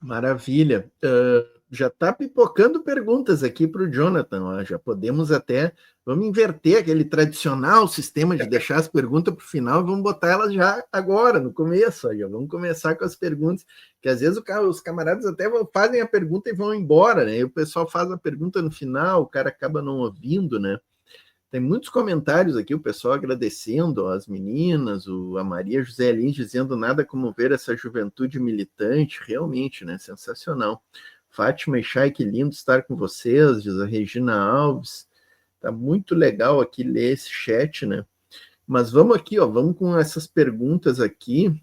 Maravilha. Já está pipocando perguntas aqui para o Jonathan. Ó. Já podemos até. Vamos inverter aquele tradicional sistema de deixar as perguntas para o final e vamos botar elas já agora, no começo. Ó. Já vamos começar com as perguntas, que às vezes os camaradas até fazem a pergunta e vão embora, né? E o pessoal faz a pergunta no final, o cara acaba não ouvindo, né? Tem muitos comentários aqui, o pessoal agradecendo, ó, as meninas, a Maria José Lins dizendo nada como ver essa juventude militante, realmente, né? Sensacional. Fátima e Chay, que lindo estar com vocês, diz a Regina Alves. Tá muito legal aqui ler esse chat, né? Mas vamos aqui, ó, vamos com essas perguntas aqui.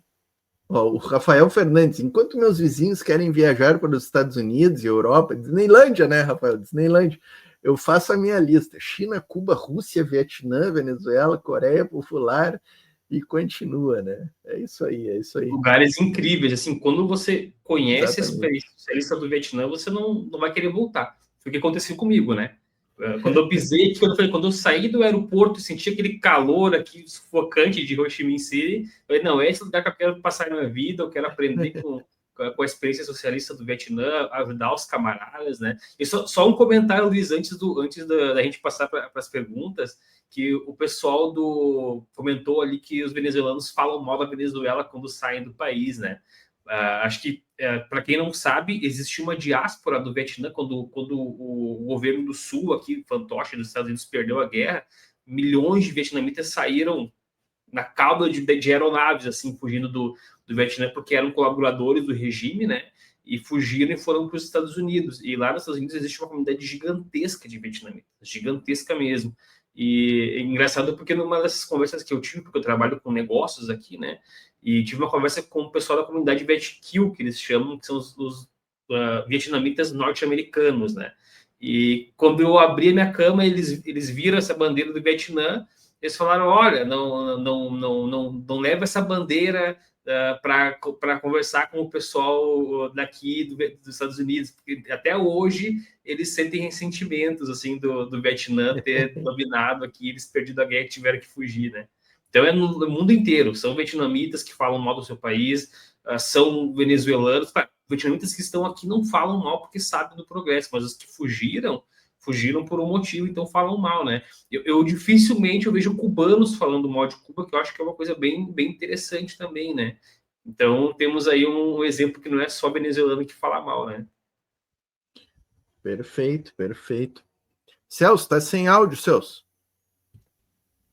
Ó, o Rafael Fernandes, enquanto meus vizinhos querem viajar para os Estados Unidos e Europa, Disneylândia, né, Rafael? Disneylândia. Eu faço a minha lista: China, Cuba, Rússia, Vietnã, Venezuela, Coreia Popular e continua, né? É isso aí, é isso aí. Lugares incríveis, assim, quando você conhece a Exatamente. experiência do Vietnã, você não vai querer voltar. Foi o que aconteceu comigo, né? Quando eu pisei, quando eu saí do aeroporto e senti aquele calor aqui sufocante de Ho Chi Minh City, eu falei, não, é esse lugar que eu quero passar na minha vida, eu quero aprender com a experiência socialista do Vietnã, ajudar os camaradas, né? E só um comentário, Luiz, antes da gente passar para as perguntas, que o pessoal comentou ali que os venezuelanos falam mal da Venezuela quando saem do país, né? Acho que, para quem não sabe, existiu uma diáspora do Vietnã quando o governo do Sul, aqui, fantoche dos Estados Unidos, perdeu a guerra, milhões de vietnamitas saíram na cauda de aeronaves, assim, fugindo do Vietnã, porque eram colaboradores do regime, né? E fugiram e foram para os Estados Unidos. E lá nos Estados Unidos existe uma comunidade gigantesca de vietnamitas, gigantesca mesmo. E é engraçado porque numa dessas conversas que eu tive, porque eu trabalho com negócios aqui, né? E tive uma conversa com o pessoal da comunidade VietKill, que eles chamam, que são os vietnamitas norte-americanos, né? E quando eu abri a minha cama, eles viram essa bandeira do Vietnã. Eles falaram, olha, não leva essa bandeira para conversar com o pessoal daqui dos Estados Unidos, porque até hoje eles sentem ressentimentos assim do Vietnã ter dominado aqui, eles perdido a guerra e tiveram que fugir, né? Então é no mundo inteiro, são vietnamitas que falam mal do seu país, são venezuelanos, vietnamitas que estão aqui não falam mal porque sabem do progresso, mas os que fugiram por um motivo, então falam mal, né? Eu dificilmente eu vejo cubanos falando mal de Cuba, que eu acho que é uma coisa bem interessante também, né? Então temos aí um exemplo que não é só venezuelano que fala mal, né? Perfeito, perfeito. Celso, tá sem áudio, Celso.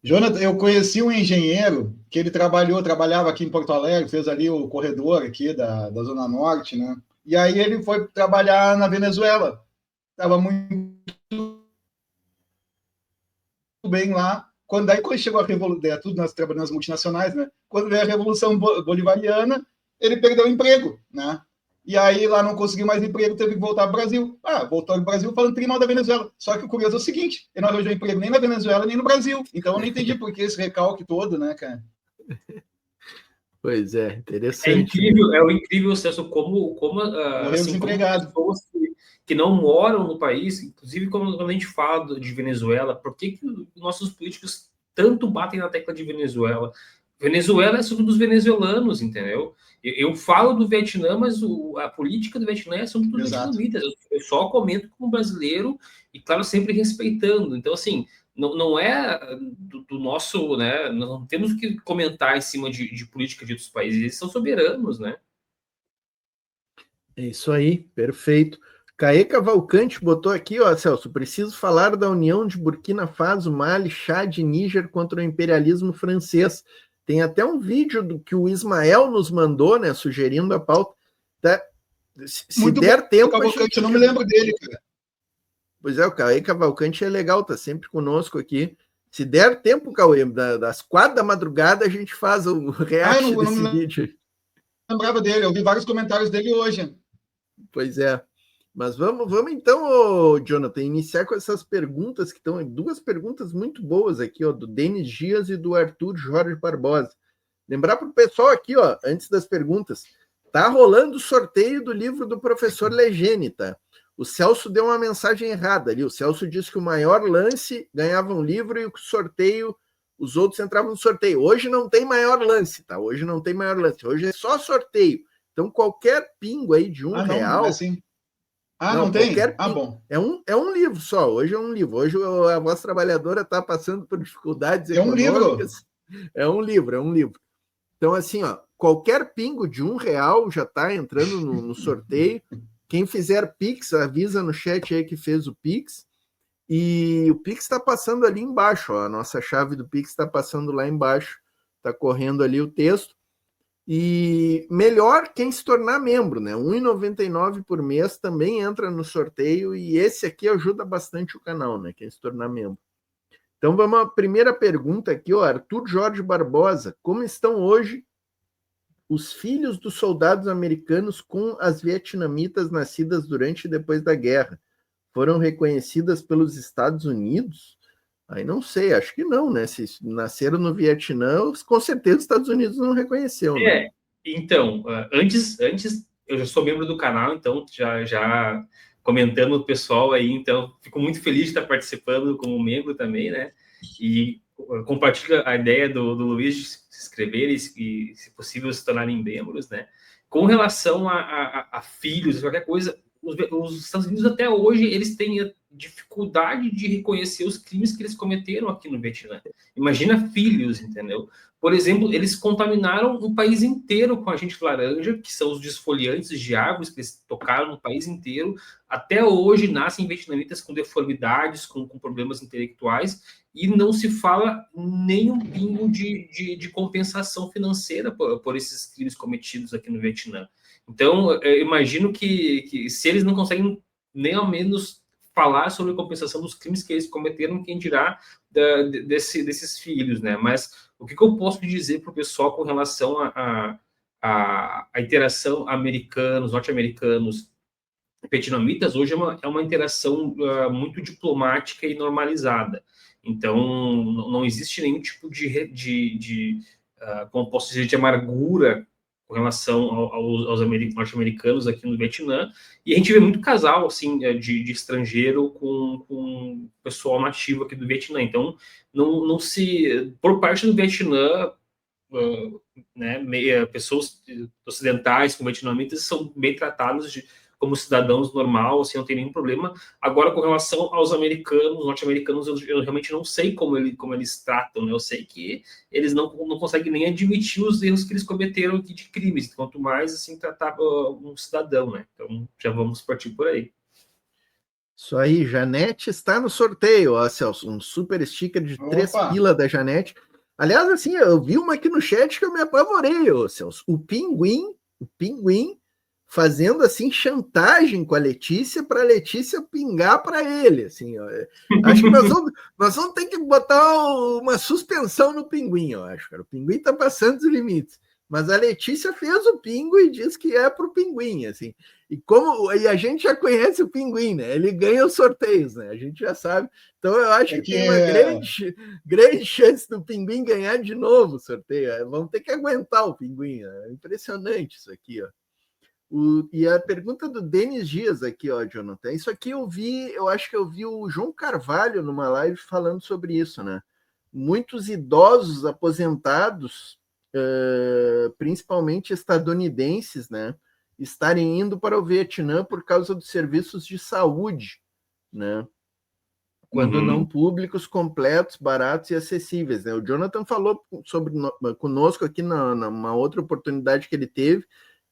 Jonathan, eu conheci um engenheiro que ele trabalhava aqui em Porto Alegre, fez ali o corredor aqui da Zona Norte, né? E aí ele foi trabalhar na Venezuela. Estava muito bem lá. Quando chegou a Revolução, tudo nós trabalhamos nas multinacionais, né? Quando veio a Revolução Bolivariana, ele perdeu o emprego, né? E aí lá não conseguiu mais emprego, teve que voltar para o Brasil. Voltou ao Brasil falando mal da Venezuela. Só que o curioso é o seguinte, ele não arranjou emprego nem na Venezuela, nem no Brasil. Então eu não entendi por que esse recalque todo, né, cara? Pois é, interessante. É incrível, Celso, como assim, como pessoas que não moram no país, inclusive quando a gente fala de Venezuela, por que nossos políticos tanto batem na tecla de Venezuela? Venezuela é assunto dos venezuelanos, entendeu? Eu falo do Vietnã, mas a política do Vietnã é assunto dos vietnamitas. Eu só comento como brasileiro e, claro, sempre respeitando. Então, assim, não é do nosso, né? Não temos que comentar em cima de política de outros países, eles são soberanos, né? É isso aí, perfeito. Caê Cavalcante botou aqui, ó, Celso, preciso falar da união de Burkina Faso, Mali, Chad e Níger contra o imperialismo francês. Tem até um vídeo do que o Ismael nos mandou, né, sugerindo a pauta. Tá? Se muito der bom, tempo... Cavalcante, eu não me lembro dele, cara. Pois é, o Cauê Cavalcante é legal, tá sempre conosco aqui. Se der tempo, Cauê, das 4 da madrugada a gente faz o react desse vídeo. Eu não lembrava dele, eu vi vários comentários dele hoje. Pois é. Mas vamos então, Jonathan, iniciar com essas perguntas que estão... 2 perguntas muito boas aqui, ó, do Denis Dias e do Arthur Jorge Barbosa. Lembrar para o pessoal aqui, ó, antes das perguntas, tá rolando o sorteio do livro do professor Legene, tá? O Celso deu uma mensagem errada ali. O Celso disse que o maior lance ganhava um livro e o sorteio, os outros entravam no sorteio. Hoje não tem maior lance, tá? Hoje não tem maior lance. Hoje é só sorteio. Então, qualquer pingo aí de R$1, não é assim. não tem? Bom. É um livro só, hoje é um livro. Hoje a Voz Trabalhadora está passando por dificuldades econômicas. É um livro. Então, assim, ó, qualquer pingo de R$1 já está entrando no sorteio. Quem fizer Pix, avisa no chat aí que fez o Pix. E o Pix está passando ali embaixo, ó. A nossa chave do Pix está passando lá embaixo. Está correndo ali o texto. E melhor quem se tornar membro, né? R$1,99 por mês também entra no sorteio. E esse aqui ajuda bastante o canal, né? Quem se tornar membro. Então vamos à primeira pergunta aqui, ó. Arthur Jorge Barbosa. Como estão hoje os filhos dos soldados americanos com as vietnamitas nascidas durante e depois da guerra? Foram reconhecidas pelos Estados Unidos? Aí não sei, acho que não, né? Se nasceram no Vietnã, com certeza os Estados Unidos não reconheceu, né? Então, antes eu já sou membro do canal, então já comentando o pessoal aí, então fico muito feliz de estar participando como membro também, né? E compartilho a ideia do Luiz de se inscrever e, se possível, se tornarem membros, né? Com relação a filhos, qualquer coisa, os Estados Unidos até hoje eles têm a dificuldade de reconhecer os crimes que eles cometeram aqui no Vietnã. Imagina filhos, entendeu? Por exemplo, eles contaminaram o país inteiro com agente laranja, que são os desfoliantes de árvores que eles tocaram no país inteiro. Até hoje nascem vietnamitas com deformidades, com problemas intelectuais, e não se fala nem um pingo de compensação financeira por esses crimes cometidos aqui no Vietnã. Então, eu imagino que se eles não conseguem nem ao menos falar sobre a compensação dos crimes que eles cometeram, quem dirá desses filhos, né? Mas o que eu posso dizer para o pessoal com relação à interação americanos, norte-americanos, vietnamitas, hoje é uma interação muito diplomática e normalizada. Então, não existe nenhum tipo como posso dizer, de amargura com relação aos norte-americanos aqui no Vietnã, e a gente vê muito casal assim de estrangeiro com pessoal nativo aqui do Vietnã. Então, não se, por parte do Vietnã, né, pessoas ocidentais como vietnamitas são bem tratadas como cidadãos normal, assim, não tem nenhum problema. Agora, com relação aos americanos, norte-americanos, eu realmente não sei como eles tratam, né? Eu sei que eles não conseguem nem admitir os erros que eles cometeram aqui de crimes, quanto mais, assim, tratar um cidadão, né? Então, já vamos partir por aí. Isso aí, Janete está no sorteio, ó, Celso, um super sticker de 3 pila da Janete. Aliás, assim, eu vi uma aqui no chat que eu me apavorei, ó, Celso. O Pinguim fazendo assim chantagem com a Letícia para a Letícia pingar para ele, assim, ó. Acho que nós vamos ter que botar uma suspensão no Pinguim, eu acho, cara. O Pinguim está passando os limites, mas a Letícia fez o pingo e diz que é pro Pinguim, assim. E a gente já conhece o Pinguim, né? Ele ganha os sorteios, né? A gente já sabe. Então eu acho que tem uma grande chance do Pinguim ganhar de novo o sorteio. Vamos ter que aguentar o Pinguim. É impressionante isso aqui, ó. E a pergunta do Denis Dias aqui, ó, Jonathan. Isso aqui eu acho que eu vi o João Carvalho numa live falando sobre isso, né? Muitos idosos aposentados, principalmente estadunidenses, né? Estarem indo para o Vietnã por causa dos serviços de saúde, né? Quando não públicos, completos, baratos e acessíveis, né? O Jonathan falou conosco aqui numa outra oportunidade que ele teve,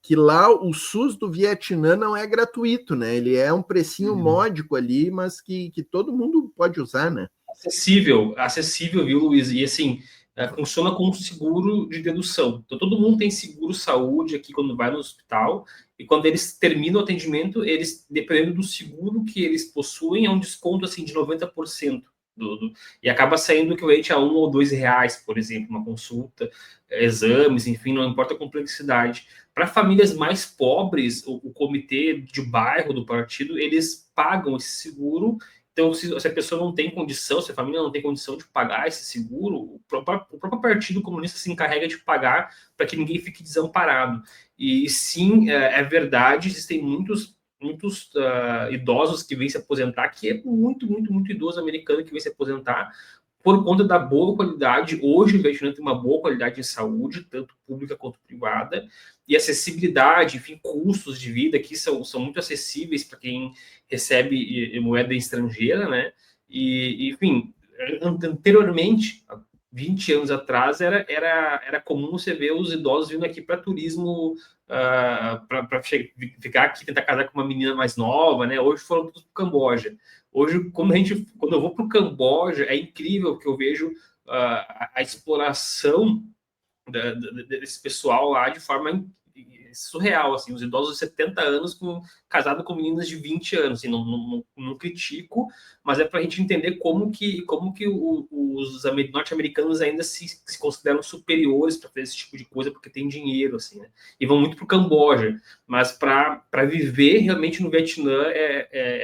que lá o SUS do Vietnã não é gratuito, né? Ele é um precinho módico ali, mas que todo mundo pode usar, né? Acessível, viu, Luiz? E assim, funciona como seguro de dedução. Então, todo mundo tem seguro saúde aqui quando vai no hospital, e quando eles terminam o atendimento, eles, dependendo do seguro que eles possuem, é um desconto assim, de 90%. E acaba saindo o equivalente a R$1 ou R$2, por exemplo, uma consulta, exames, enfim, não importa a complexidade. Para famílias mais pobres, o comitê de bairro do partido, eles pagam esse seguro. Então, se a pessoa não tem condição, se a família não tem condição de pagar esse seguro, o próprio Partido Comunista se encarrega de pagar para que ninguém fique desamparado. E sim, é verdade, existem muitos idosos que vêm se aposentar, que é muito idoso americano que vem se aposentar por conta da boa qualidade. Hoje o Vietnã tem uma boa qualidade de saúde, tanto pública quanto privada, e acessibilidade, enfim, custos de vida aqui são muito acessíveis para quem recebe moeda estrangeira, né? E, enfim, anteriormente, 20 anos atrás, era comum você ver os idosos vindo aqui para turismo, para ficar aqui, tentar casar com uma menina mais nova, né? Hoje foram todos para o Camboja. Hoje, quando eu vou para o Camboja, é incrível que eu vejo a exploração desse pessoal lá de forma surreal, assim, os idosos de 70 anos casado com meninas de 20 anos, assim, não critico, mas é para a gente entender como que os norte-americanos ainda se consideram superiores para fazer esse tipo de coisa, porque tem dinheiro, assim, né? E vão muito para o Camboja, mas para viver realmente no Vietnã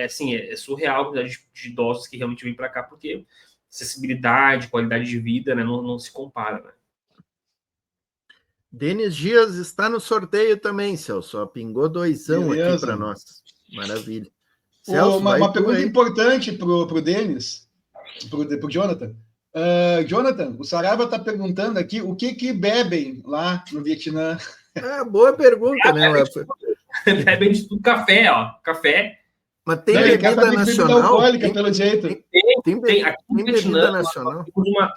assim, é surreal a quantidade de idosos que realmente vêm para cá, porque acessibilidade, qualidade de vida, né, não se compara, né? Denis Dias está no sorteio também, Celso. Só pingou 2 aqui para nós. Maravilha. Celso, uma pergunta importante para o Denis, para o Jonathan. Jonathan, o Saraiva está perguntando aqui o que bebem lá no Vietnã. Boa pergunta, né? Bebem de tudo, café, ó. Café. Mas tem bebida nacional? Alcoólica, pelo jeito. Tem aqui no Vietnã, nacional.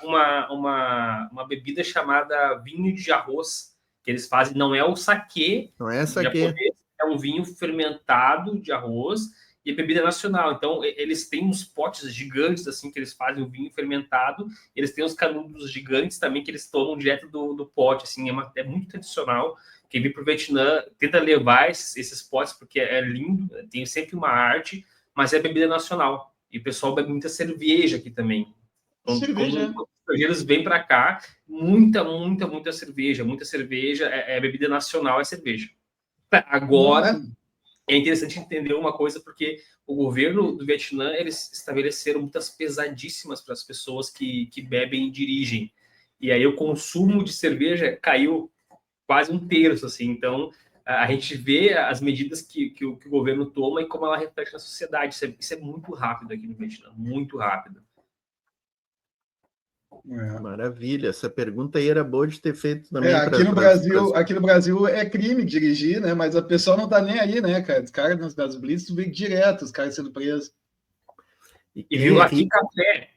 Uma bebida chamada vinho de arroz, que eles fazem, não é o saquê, não é saquê, é um vinho fermentado de arroz e é bebida nacional. Então, eles têm uns potes gigantes, assim, que eles fazem o vinho fermentado, eles têm os canudos gigantes também, que eles tomam direto do pote, assim, é muito tradicional. Quem vem para o Vietnã tenta levar esses potes, porque é lindo, tem sempre uma arte, mas é bebida nacional. E o pessoal bebe muita cerveja aqui também. Então, cerveja. Quando os estrangeiros vêm para cá, muita cerveja. Muita cerveja, é bebida nacional, é cerveja. Agora, é interessante entender uma coisa, porque o governo do Vietnã, eles estabeleceram multas pesadíssimas para as pessoas que bebem e dirigem. E aí o consumo de cerveja caiu quase 1/3, assim. Então, a gente vê as medidas que o governo toma e como ela reflete na sociedade. Isso é muito rápido aqui no Vietnã, muito rápido. Maravilha, essa pergunta aí era boa de ter feito também. Aqui no Brasil é crime dirigir, né? Mas a pessoa não tá nem aí, né, cara? Os caras das blitz vêm direto, os caras sendo presos. E viu aqui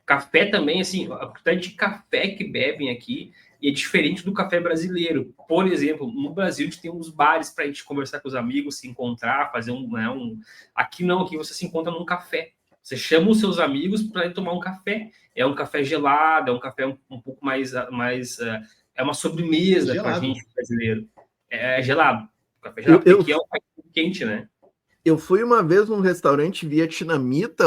café também, assim, a quantidade de café que bebem aqui é diferente do café brasileiro. Por exemplo, no Brasil a gente tem uns bares para a gente conversar com os amigos, se encontrar, fazer Aqui não, aqui você se encontra num café. Você chama os seus amigos para ir tomar um café. É um café gelado, é um café um pouco mais é uma sobremesa para a gente brasileiro. É gelado. O café gelado, porque aqui é um café quente, né? Eu fui uma vez num restaurante vietnamita,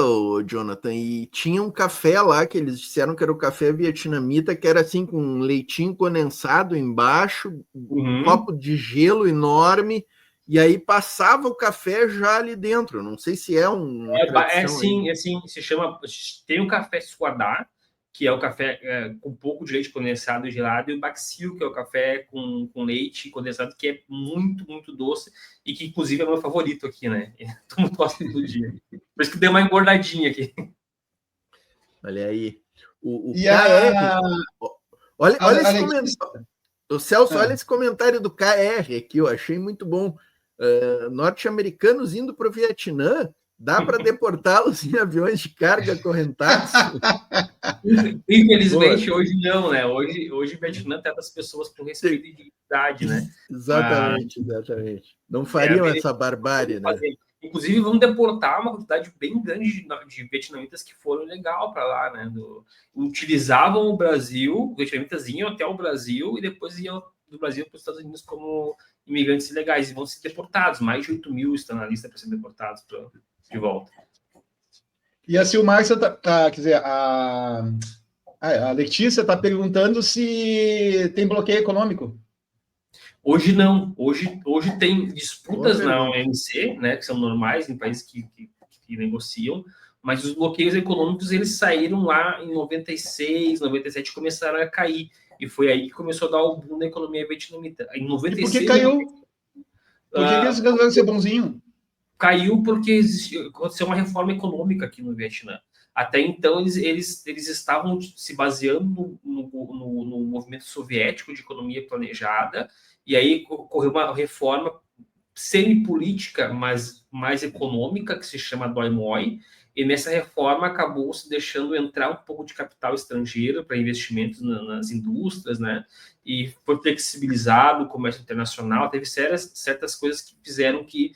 Jonathan, e tinha um café lá que eles disseram que era o café vietnamita, que era assim, com um leitinho condensado embaixo, um copo de gelo enorme, e aí passava o café já ali dentro. Não sei se é um. Assim, se chama. Tem o café Suadá, que é o café com um pouco de leite condensado e gelado, e o Baxil, que é o café com leite condensado, que é muito, muito doce, e que, inclusive, é o meu favorito aqui, né? Todo mundo gosta do dia. Por isso que deu uma engordadinha aqui. Olha aí. O KR... Olha esse comentário. O Celso, olha esse comentário do KR aqui, eu achei muito bom. Norte-americanos indo para o Vietnã, dá para deportá-los em aviões de carga acorrentados? Infelizmente, boa. Hoje não, né? Hoje o Vietnã trata as pessoas com respeito e dignidade, né? Exatamente. Não fariam essa barbárie, né? Inclusive, vão deportar uma quantidade bem grande de vietnamitas que foram legal para lá, né? Utilizavam o Brasil, os vietnamitas iam até o Brasil e depois iam do Brasil para os Estados Unidos como imigrantes ilegais e vão ser deportados. Mais de 8 mil estão na lista para ser deportados de volta. E a Silmárcia quer dizer, a Letícia está perguntando se tem bloqueio econômico. Hoje não. Hoje tem disputas na OMC, né, que são normais em países que negociam, mas os bloqueios econômicos eles saíram lá em 96, 97, começaram a cair. E foi aí que começou a dar o boom da economia vietnamita. Em 96... E por que caiu? Por que eles resolveram ser bonzinho? Caiu porque aconteceu uma reforma econômica aqui no Vietnã. Até então, eles estavam se baseando no movimento soviético de economia planejada, e aí ocorreu uma reforma semi-política, mas mais econômica, que se chama Doi-Moi, e nessa reforma acabou se deixando entrar um pouco de capital estrangeiro para investimentos nas indústrias, né? E foi flexibilizado o comércio internacional, teve certas coisas que fizeram que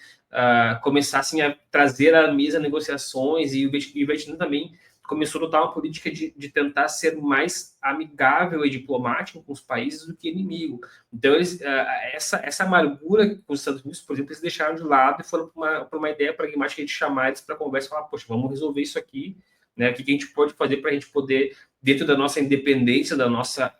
começassem a trazer à mesa negociações, e o Vietnã também começou a adotar uma política de tentar ser mais amigável e diplomático com os países do que inimigo. Então, essa amargura com os Estados Unidos, por exemplo, eles deixaram de lado e foram para uma ideia pragmática de chamar eles para conversa e falar, poxa, vamos resolver isso aqui, né? O que a gente pode fazer para a gente poder, dentro da nossa independência, da nossa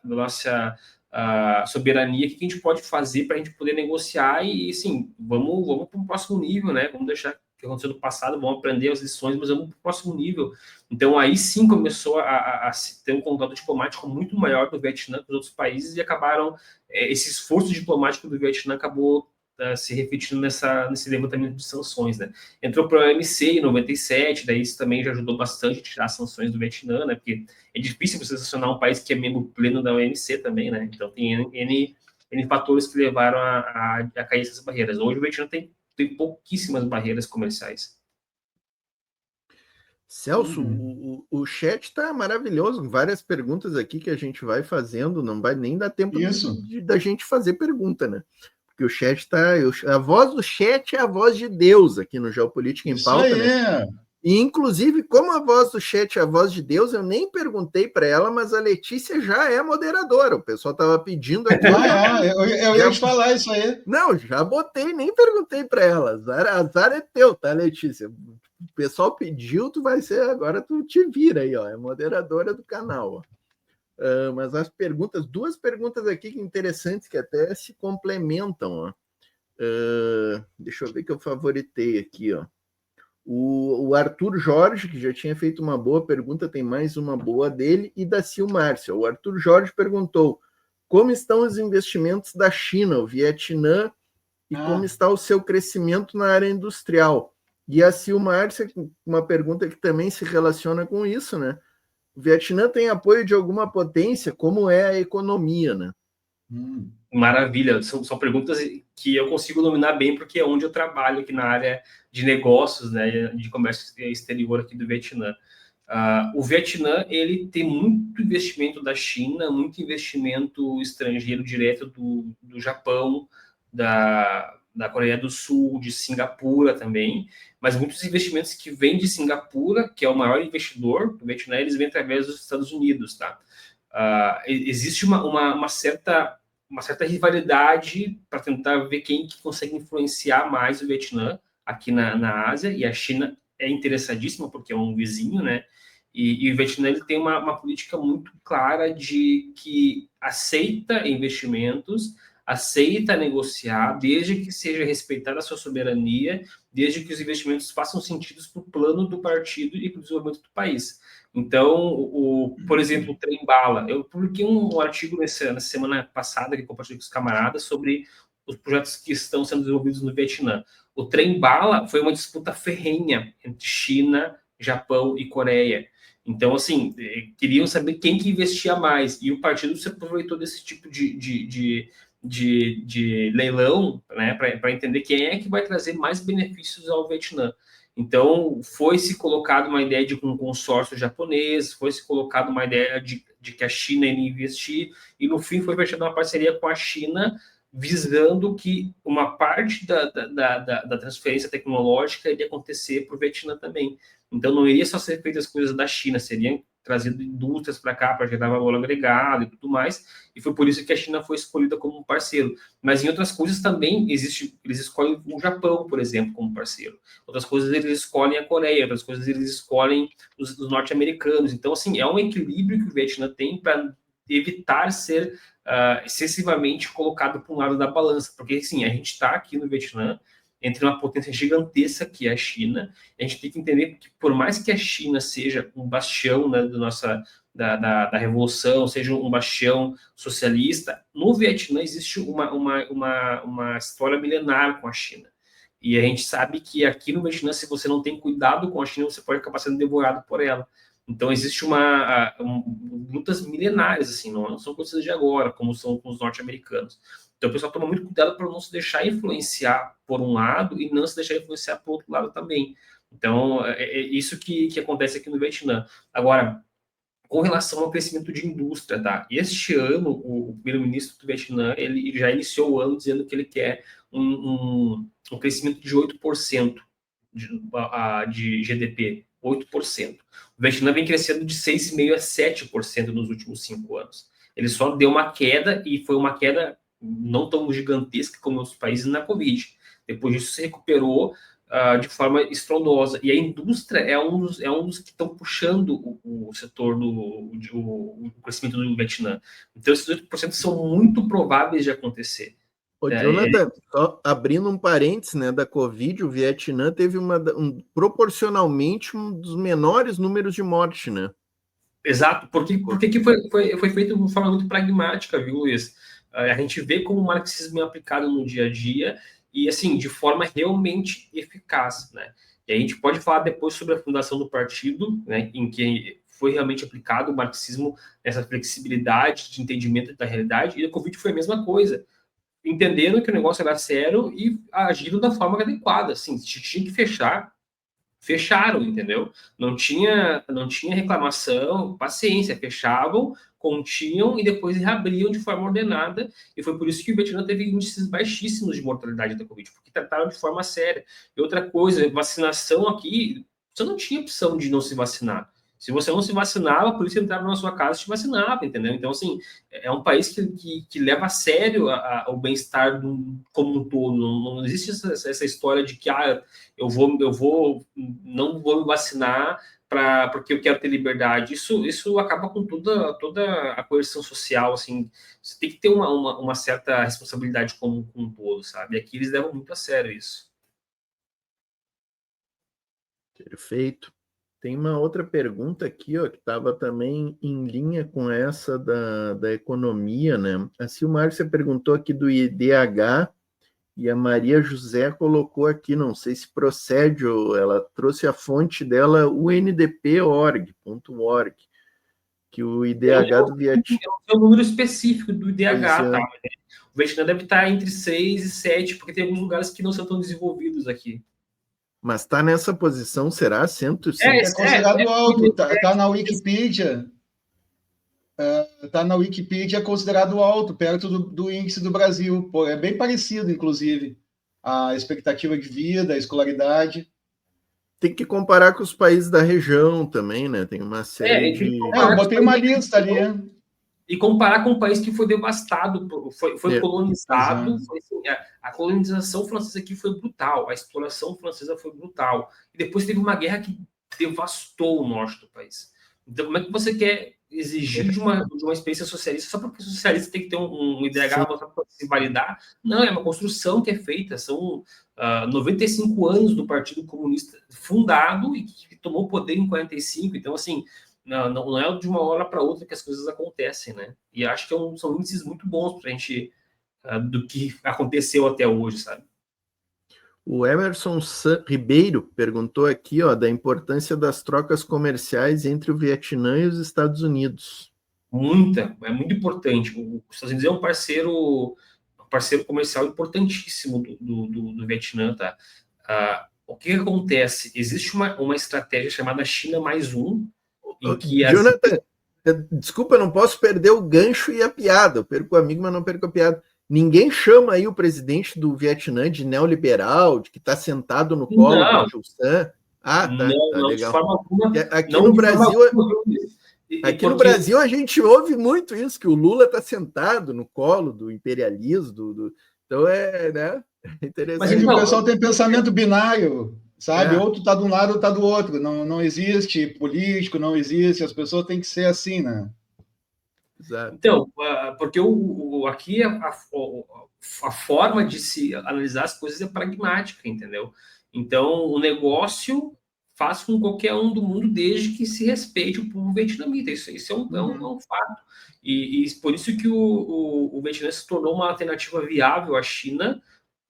soberania, o que a gente pode fazer para a gente poder negociar e, sim, vamos para um próximo nível, né? Vamos deixar o que aconteceu no passado, vamos aprender as lições, mas vamos para o próximo nível. Então, aí sim começou a ter um contato diplomático muito maior do Vietnã com os outros países, e acabaram, esse esforço diplomático do Vietnã acabou se refletindo nesse levantamento de sanções, né? Entrou para o OMC em 97, daí isso também já ajudou bastante a tirar as sanções do Vietnã, né? Porque é difícil você sancionar um país que é membro pleno da OMC também, né? Então tem N fatores que levaram a cair essas barreiras. Hoje o Vietnã tem pouquíssimas barreiras comerciais. Celso, o chat está maravilhoso, várias perguntas aqui que a gente vai fazendo, não vai nem dar tempo da gente fazer pergunta, né? Porque o chat está... A voz do chat é a voz de Deus aqui no Geopolítica em Pauta, isso aí, né? E, inclusive, como a voz do chat é a voz de Deus, eu nem perguntei para ela, mas a Letícia já é moderadora. O pessoal estava pedindo aqui. Eu ia te falar isso aí. Não, já botei, nem perguntei para ela. Azar é teu, tá, Letícia? O pessoal pediu, tu vai ser, agora tu te vira aí, ó. É moderadora do canal, ó. Mas as perguntas, duas perguntas aqui interessantes que até se complementam, ó. Deixa eu ver que eu favoritei aqui, ó. O Arthur Jorge, que já tinha feito uma boa pergunta, tem mais uma boa dele, e da Sil Márcia. O Arthur Jorge perguntou como estão os investimentos da China, o Vietnã, e como está o seu crescimento na área industrial. E a Sil Márcia, uma pergunta que também se relaciona com isso, né? O Vietnã tem apoio de alguma potência? Como é a economia, né? Maravilha, são perguntas que eu consigo dominar bem, porque é onde eu trabalho aqui na área de negócios, né, de comércio exterior aqui do Vietnã. O Vietnã, ele tem muito investimento da China, muito investimento estrangeiro direto do Japão, da Coreia do Sul, de Singapura também, mas muitos investimentos que vêm de Singapura, que é o maior investidor do Vietnã, eles vêm através dos Estados Unidos, tá? Existe uma certa rivalidade para tentar ver quem que consegue influenciar mais o Vietnã aqui na Ásia, e a China é interessadíssima porque é um vizinho, né? E o Vietnã ele tem uma política muito clara de que aceita investimentos, aceita negociar, desde que seja respeitada a sua soberania, desde que os investimentos façam sentido para o plano do partido e para o desenvolvimento do país. Então, por exemplo, o trem-bala. Eu publiquei um artigo na semana passada, que compartilhei com os camaradas, sobre os projetos que estão sendo desenvolvidos no Vietnã. O trem-bala foi uma disputa ferrenha entre China, Japão e Coreia. Então, assim, queriam saber quem que investia mais. E o partido se aproveitou desse tipo de leilão, né, para entender quem é que vai trazer mais benefícios ao Vietnã. Então, foi-se colocado uma ideia de um consórcio japonês, foi-se colocado uma ideia de que a China iria investir, e no fim foi fechada uma parceria com a China, visando que uma parte da transferência tecnológica iria acontecer para o Vietnã também. Então, não iria só ser feitas as coisas da China, seriam trazido indústrias para cá para gerar valor agregado e tudo mais, e foi por isso que a China foi escolhida como um parceiro. Mas em outras coisas também eles escolhem o Japão, por exemplo, como parceiro. Outras coisas eles escolhem a Coreia, outras coisas eles escolhem os norte-americanos. Então, assim, é um equilíbrio que o Vietnã tem para evitar ser excessivamente colocado para um lado da balança, porque, assim, a gente está aqui no Vietnã entre uma potência gigantesca que é a China. A gente tem que entender que, por mais que a China seja um bastião, né, da revolução, seja um bastião socialista, no Vietnã existe uma história milenar com a China. E a gente sabe que aqui no Vietnã, se você não tem cuidado com a China, você pode acabar sendo devorado por ela. Então, existe lutas milenares, assim, não são coisas de agora, como são com os norte-americanos. Então, o pessoal toma muito cuidado para não se deixar influenciar por um lado e não se deixar influenciar por outro lado também. Então, é isso que acontece aqui no Vietnã. Agora, com relação ao crescimento de indústria, tá? Este ano, o primeiro-ministro do Vietnã, ele já iniciou o ano dizendo que ele quer um crescimento de 8% de GDP, 8%. O Vietnã vem crescendo de 6,5% a 7% nos últimos 5 anos. Ele só deu uma queda, e foi uma queda não tão gigantesca como outros países na Covid. Depois disso, se recuperou de forma estrondosa. E a indústria é um dos que estão puxando o setor do crescimento do Vietnã. Então, esses 8% são muito prováveis de acontecer. Ô, Jonathan, só abrindo um parênteses, né, da Covid, o Vietnã teve proporcionalmente um dos menores números de morte, né? Exato, porque foi feito de uma forma muito pragmática, viu, Luiz? A gente vê como o marxismo é aplicado no dia a dia e, assim, de forma realmente eficaz, né? E a gente pode falar depois sobre a fundação do partido, né, em que foi realmente aplicado o marxismo, essa flexibilidade de entendimento da realidade, e a Covid foi a mesma coisa. Entenderam que o negócio era sério e agiram da forma adequada, assim, tinha que fechar, fecharam, entendeu? Não tinha reclamação, paciência, fechavam, continham e depois reabriam de forma ordenada, e foi por isso que o Vietnã teve índices baixíssimos de mortalidade da Covid, porque trataram de forma séria. E outra coisa, vacinação aqui, você não tinha opção de não se vacinar. Se você não se vacinava, a polícia entrava na sua casa e te vacinava, entendeu? Então, assim, é um país que leva a sério o bem-estar como um todo. Não existe essa história de que eu não vou me vacinar porque eu quero ter liberdade. Isso acaba com toda a coerção social, assim. Você tem que ter uma certa responsabilidade como um todo, sabe? Aqui eles levam muito a sério isso. Perfeito. Tem uma outra pergunta aqui, ó, que estava também em linha com essa da economia, né? A Silmárcia perguntou aqui do IDH e a Maria José colocou aqui, não sei se procede, ou ela trouxe a fonte dela, undp.org, que o IDH do Vietnã... É um número específico do IDH, tá? O Vietnã deve estar entre 6 e 7, porque tem alguns lugares que não são tão desenvolvidos aqui. Mas está nessa posição, será? 105? É considerado alto, tá na Wikipedia. Está na Wikipedia, é considerado alto, perto do índice do Brasil. Pô, é bem parecido, inclusive, a expectativa de vida, a escolaridade. Tem que comparar com os países da região também, né? Tem uma série de... eu botei uma lista ali. E comparar com um país que foi devastado, foi colonizado. Foi, assim, a colonização francesa aqui foi brutal, a exploração francesa foi brutal. E depois teve uma guerra que devastou o norte do país. Então, como é que você quer exigir de uma experiência socialista só porque o socialista tem que ter um IDH para se validar? Não, é uma construção que é feita. São 95 anos do Partido Comunista fundado e que tomou poder em 45. Então, assim, não é de uma hora para outra que as coisas acontecem, né? E acho que são índices muito bons para a gente do que aconteceu até hoje, sabe? O Emerson Ribeiro perguntou aqui, ó, da importância das trocas comerciais entre o Vietnã e os Estados Unidos. É muito importante. Os Estados Unidos é um parceiro comercial importantíssimo do Vietnã, tá? O que acontece? Existe uma estratégia chamada China mais um, em que Jonathan, desculpa, não posso perder o gancho e a piada. Eu perco o amigo, mas não perco a piada. Ninguém chama aí o presidente do Vietnã de neoliberal, de que está sentado no colo do Tio Sam. Tá legal. De forma alguma, aqui no Brasil, no Brasil a gente ouve muito isso, que o Lula está sentado no colo do imperialismo, então né? Interessante. Mas então, o pessoal tem pensamento binário, sabe? Ou tu tá de um lado ou tá do outro. Não existe político, não existe, as pessoas têm que ser assim, né? Exato. Então, porque aqui a forma de se analisar as coisas é pragmática, entendeu? Então, o negócio faz com qualquer um do mundo desde que se respeite o povo vietnamita. Isso é um fato. E por isso que o Vietnã se tornou uma alternativa viável à China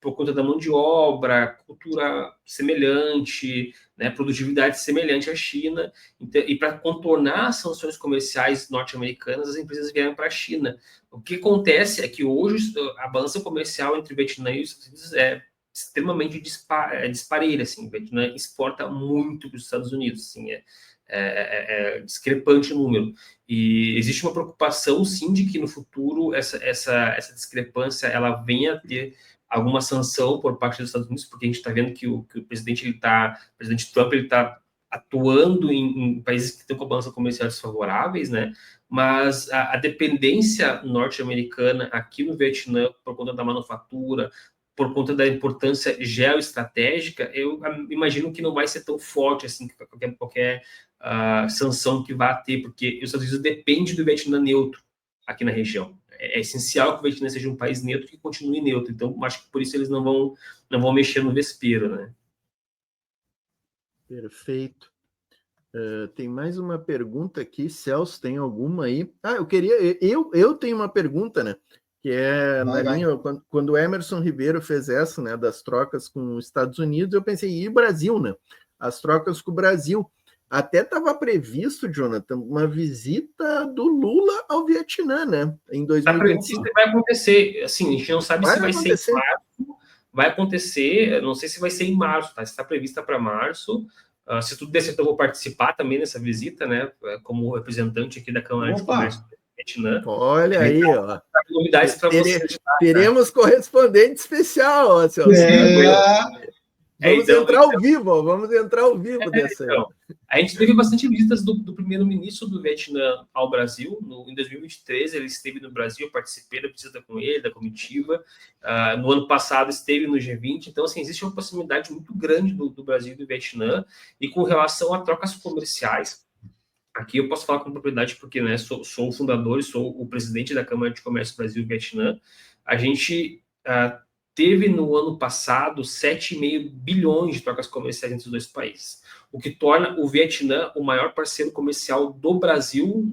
por conta da mão de obra, cultura semelhante, né, produtividade semelhante à China, então, e para contornar as sanções comerciais norte-americanas, as empresas vieram para a China. O que acontece é que hoje a balança comercial entre o Vietnã e os Estados Unidos é extremamente dispareira, assim, o Vietnã exporta muito para os Estados Unidos, assim, é discrepante o número. E existe uma preocupação, sim, de que no futuro essa discrepância ela venha a ter alguma sanção por parte dos Estados Unidos, porque a gente está vendo que o presidente Trump ele está atuando em países que estão com a balança comercial desfavoráveis, né? Mas a dependência norte-americana aqui no Vietnã, por conta da manufatura, por conta da importância geoestratégica, eu imagino que não vai ser tão forte assim que qualquer sanção que vá ter, porque os Estados Unidos dependem do Vietnã neutro aqui na região. É essencial que o Vietnã seja um país neutro e continue neutro. Então, acho que por isso eles não vão mexer no vespeiro, né? Perfeito. Tem mais uma pergunta aqui. Celso, tem alguma aí? Eu tenho uma pergunta, né? Que é na linha, quando o Emerson Ribeiro fez essa, né, das trocas com os Estados Unidos, eu pensei, e o Brasil, né? As trocas com o Brasil. Até estava previsto, Jonathan, uma visita do Lula ao Vietnã, né? Em 2025. Vai acontecer, assim, a gente não sabe se vai ser em março, vai acontecer, não sei se vai ser em março, tá? Está prevista para março. Se tudo der certo, eu vou participar também dessa visita, né? Como representante aqui da Câmara de Comércio do Vietnã. Olha aí, ó. Novidades para vocês. Teremos correspondente especial, ó, Celso. Vamos entrar ao vivo dessa. Então, a gente teve bastante visitas do primeiro-ministro do Vietnã ao Brasil. Em 2023, ele esteve no Brasil, eu participei da visita com ele, da comitiva. No ano passado, esteve no G20. Então, assim, existe uma proximidade muito grande do Brasil e do Vietnã. E com relação a trocas comerciais, aqui eu posso falar com propriedade porque, né, sou o fundador e sou o presidente da Câmara de Comércio Brasil e Vietnã. A gente teve no ano passado 7,5 bilhões de trocas comerciais entre os dois países, o que torna o Vietnã o maior parceiro comercial do Brasil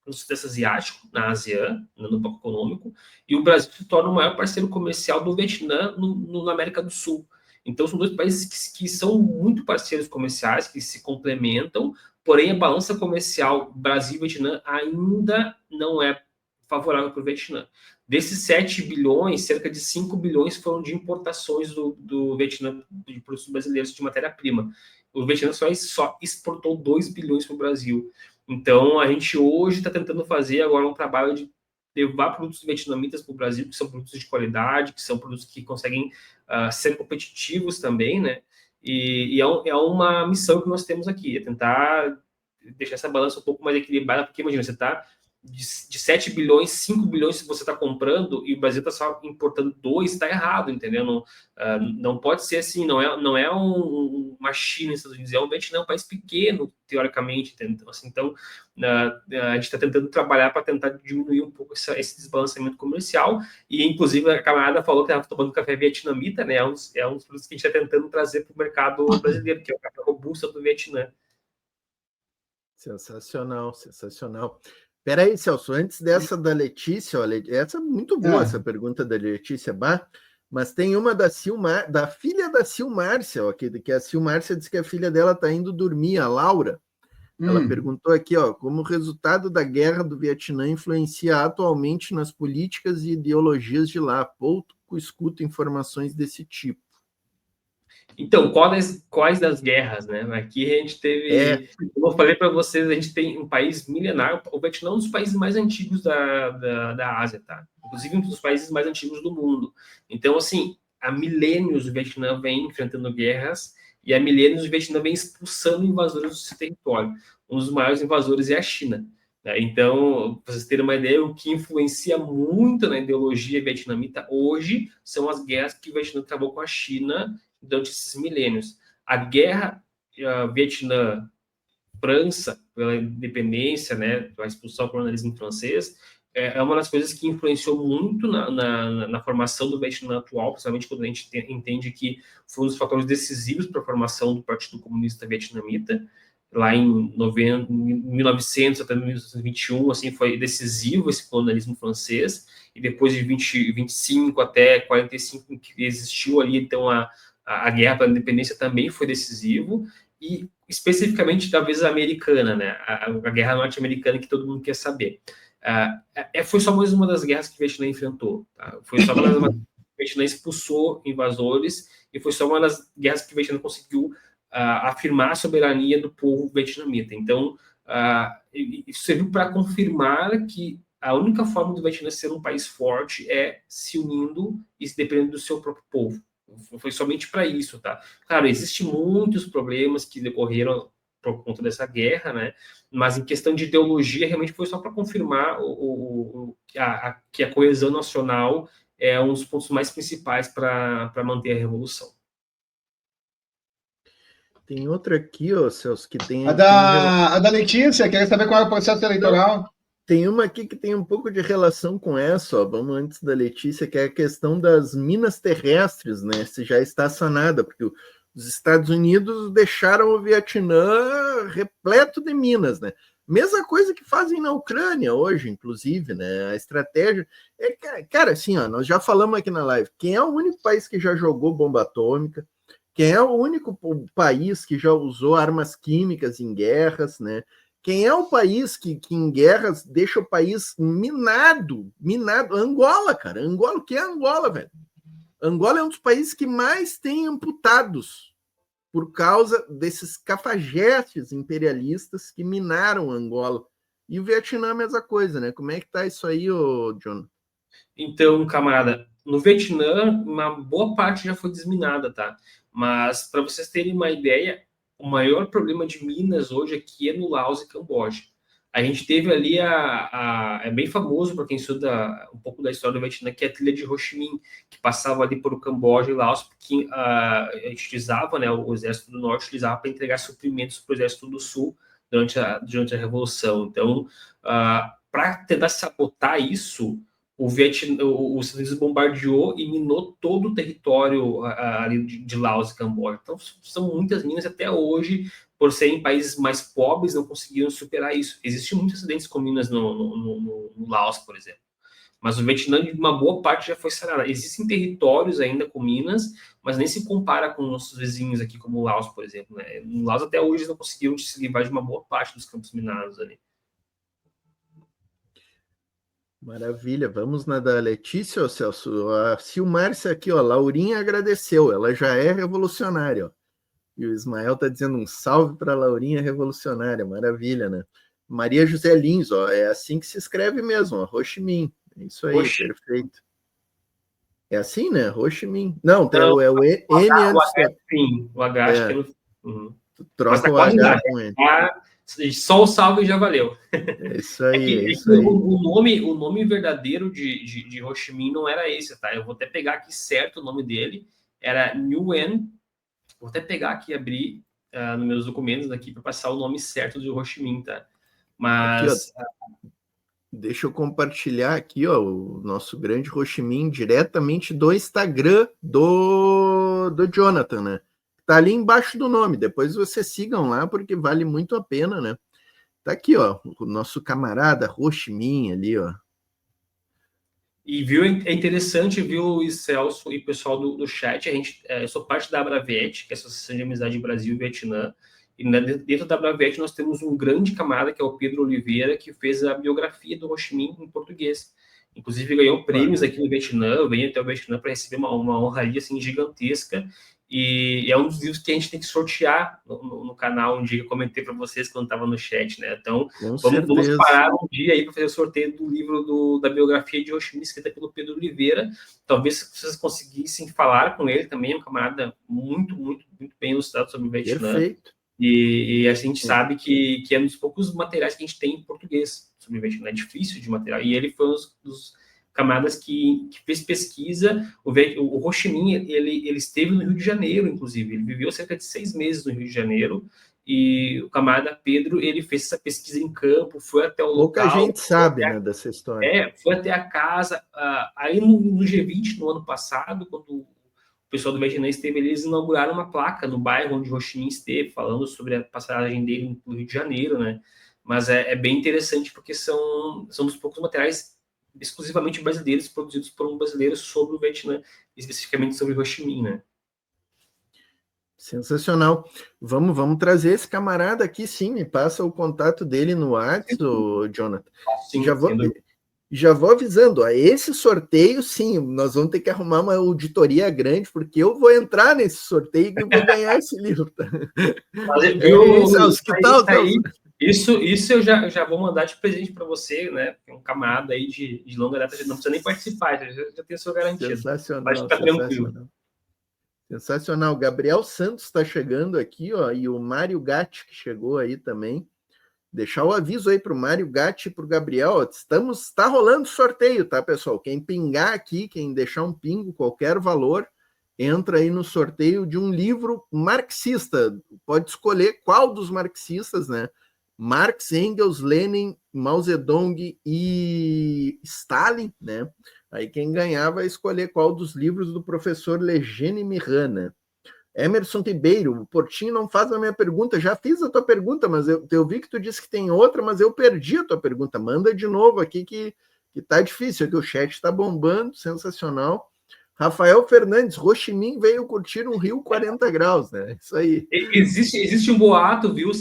no Sudeste Asiático, na ASEAN, no Banco Econômico, e o Brasil se torna o maior parceiro comercial do Vietnã na América do Sul. Então, são dois países que são muito parceiros comerciais, que se complementam, porém a balança comercial Brasil-Vietnã ainda não é favorável para o Vietnã. Desses 7 bilhões, cerca de 5 bilhões foram de importações do Vietnã, de produtos brasileiros de matéria-prima. O Vietnã só exportou 2 bilhões para o Brasil. Então, a gente hoje está tentando fazer agora um trabalho de levar produtos vietnamitas para o Brasil, que são produtos de qualidade, que são produtos que conseguem ser competitivos também, né? E é uma missão que nós temos aqui, é tentar deixar essa balança um pouco mais equilibrada, porque imagina, você está de 7 bilhões, 5 bilhões se você está comprando e o Brasil está só importando 2, está errado, entendeu? Não pode ser assim, não é uma China, Estados Unidos, é um Vietnã, um país pequeno, teoricamente, entendeu? Assim, então, a gente está tentando trabalhar para tentar diminuir um pouco esse desbalanceamento comercial, e inclusive a camarada falou que estava tomando café vietnamita, né? É um dos produtos que a gente está tentando trazer para o mercado brasileiro, que é o café robusta do Vietnã. Sensacional, sensacional. Peraí, Celso, antes dessa da Letícia, essa é muito boa, essa pergunta da Letícia Bá, mas tem uma da filha da Silmárcia, ó, que a Silmárcia disse que a filha dela está indo dormir, a Laura. Ela perguntou aqui, ó, como o resultado da guerra do Vietnã influencia atualmente nas políticas e ideologias de lá. Pouco escuto informações desse tipo. Então, quais das guerras, né? Aqui a gente teve, como eu falei para vocês, a gente tem um país milenário, o Vietnã é um dos países mais antigos da Ásia, tá? Inclusive um dos países mais antigos do mundo. Então, assim, há milênios o Vietnã vem enfrentando guerras e há milênios o Vietnã vem expulsando invasores do seu território. Um dos maiores invasores é a China. Né? Então, para vocês terem uma ideia, o que influencia muito na ideologia vietnamita hoje são as guerras que o Vietnã travou com a China durante esses milênios. A guerra Vietnã-França, pela independência, né, a expulsão do colonialismo francês, é uma das coisas que influenciou muito na formação do Vietnã atual, principalmente quando a gente entende que foi um dos fatores decisivos para a formação do Partido Comunista Vietnamita. lá em 1900 até 1921, assim, foi decisivo esse colonialismo francês, e depois de 25 até 45, que existiu ali, então, a guerra pela independência também foi decisivo, e especificamente, talvez, a americana, né, a guerra norte-americana que todo mundo quer saber. Foi só mais uma das guerras que o Vietnã enfrentou, tá? Foi só uma das que o Vietnã expulsou invasores, e foi só uma das guerras que o Vietnã conseguiu afirmar a soberania do povo vietnamita. Então, isso serviu para confirmar que a única forma do Vietnã ser um país forte é se unindo e se dependendo do seu próprio povo. Foi somente para isso, tá? Claro, existem muitos problemas que decorreram por conta dessa guerra, né? Mas em questão de ideologia, realmente foi só para confirmar que a coesão nacional é um dos pontos mais principais para manter a revolução. Tem outra aqui, ó, Celso, que tem... A da Letícia, quer saber qual é o processo eleitoral? Tem uma aqui que tem um pouco de relação com essa, ó. Vamos antes da Letícia, que é a questão das minas terrestres, né? Se já está sanada, porque os Estados Unidos deixaram o Vietnã repleto de minas, né? Mesma coisa que fazem na Ucrânia hoje, inclusive, né? A estratégia cara, assim, ó, nós já falamos aqui na live, quem é o único país que já jogou bomba atômica, quem é o único país que já usou armas químicas em guerras, né? Quem é o país que em guerras deixa o país minado? Angola, cara. Angola, o que é Angola, velho? Angola é um dos países que mais tem amputados por causa desses cafajestes imperialistas que minaram Angola. E o Vietnã, a mesma coisa, né? Como é que tá isso aí, ô John? Então, camarada, no Vietnã, uma boa parte já foi desminada, tá? Mas, para vocês terem uma ideia, o maior problema de minas hoje aqui é no Laos e Camboja. A gente teve ali é bem famoso para quem estuda um pouco da história do Vietnã, que é a trilha de Ho Chi Minh, que passava ali por Camboja e Laos, porque a gente utilizava, né, o exército do norte utilizava para entregar suprimentos para o exército do sul durante a Revolução. Então, para tentar sabotar isso, os Estados Unidos bombardeou e minou todo o território ali de Laos e Camboja. Então, são muitas minas até hoje, por serem países mais pobres, não conseguiram superar isso. Existem muitos acidentes com minas no Laos, por exemplo. Mas o Vietnã, uma boa parte já foi sarada. Existem territórios ainda com minas, mas nem se compara com nossos vizinhos aqui, como o Laos, por exemplo, né? No Laos, até hoje, eles não conseguiram se livrar de uma boa parte dos campos minados ali. Maravilha, vamos na da Letícia, ó, Celso. A Silmárcia aqui, ó, Laurinha agradeceu, ela já é revolucionária, ó. E o Ismael está dizendo um salve para a Laurinha revolucionária, maravilha, né? Maria José Lins, ó, é assim que se escreve mesmo, ó, Ho Chi Minh. É isso aí, perfeito. É assim, né? Ho Chi Minh. Não, não, é o N antes. O H acho que é no... Uhum. Troca tá o H com N. Só o salve já valeu. É isso aí, é isso aí. O nome verdadeiro de Ho Chi Minh não era esse, tá? Eu vou até pegar aqui certo o nome dele. Era Nguyen. Vou até pegar aqui e abrir nos meus documentos aqui para passar o nome certo de Ho Chi Minh, tá? Mas... Aqui, deixa eu compartilhar aqui, ó, o nosso grande Ho Chi Minh diretamente do Instagram do Jonathan, né? Tá ali embaixo do nome. Depois vocês sigam lá, porque vale muito a pena, né? Tá aqui, ó, o nosso camarada Ho Chi Minh ali, ó. E viu, é interessante, viu, Luiz Celso e pessoal do chat, eu sou parte da Abraviet, que é a Associação de Amizade Brasil e Vietnã, e dentro da Abraviet nós temos um grande camarada, que é o Pedro Oliveira, que fez a biografia do Ho Chi Minh em português. Inclusive ganhou prêmios aqui no Vietnã, veio até o Vietnã para receber uma honraria assim, gigantesca, e é um dos livros que a gente tem que sortear no canal, um dia que eu comentei para vocês quando estava no chat, né? Então, vamos parar um dia aí para fazer o sorteio do livro da biografia de Ho Chi Minh, escrita pelo Pedro Oliveira. Talvez vocês conseguissem falar com ele também, um camarada muito, muito, muito bem ilustrado sobre o Vietnã. Perfeito. E a gente sabe que é um dos poucos materiais que a gente tem em português sobre o Vietnã. É difícil de material. E ele foi um dos camaradas que fez pesquisa. O Ho Chi Minh, ele esteve no Rio de Janeiro, inclusive. Ele viveu cerca de 6 meses no Rio de Janeiro. E o camarada Pedro, ele fez essa pesquisa em campo, foi até o local. Pouca gente sabe, né, dessa história. Foi até a casa. Aí no G20, no ano passado, quando pessoal do Vietnã esteve ali, eles inauguraram uma placa no bairro onde Ho Chi Minh esteve, falando sobre a passagem dele no Rio de Janeiro, né? Mas é bem interessante porque são dos poucos materiais exclusivamente brasileiros, produzidos por um brasileiro sobre o Vietnã, especificamente sobre Ho Chi Minh, né? Sensacional. Vamos trazer esse camarada aqui, sim. Me passa o contato dele no WhatsApp, Jonathan. Sim, já vou avisando, esse sorteio, sim, nós vamos ter que arrumar uma auditoria grande, porque eu vou entrar nesse sorteio e vou ganhar esse livro. Tá? Celso, que tal, isso eu já vou mandar de presente para você, né? Um camarada aí de longa data, não precisa nem participar, já tem seu garantido. Sensacional. Pode ficar tranquilo. Sensacional. Gabriel Santos está chegando aqui, ó, e o Mário Gatti, que chegou aí também. Deixar o aviso aí para o Mário Gatti e para o Gabriel. Está rolando sorteio, tá, pessoal? Quem pingar aqui, quem deixar um pingo, qualquer valor, entra aí no sorteio de um livro marxista. Pode escolher qual dos marxistas, né? Marx, Engels, Lenin, Mao Zedong e Stalin, né? Aí quem ganhar vai escolher qual dos livros do professor Legene Mirana. Emerson Ribeiro, o Portinho não faz a minha pergunta, já fiz a tua pergunta, mas eu vi que tu disse que tem outra, mas eu perdi a tua pergunta. Manda de novo aqui que tá difícil, aqui o chat está bombando, sensacional. Rafael Fernandes, Ho Chi Minh veio curtir um Rio 40 graus, né? Isso aí. Existe um boato, viu,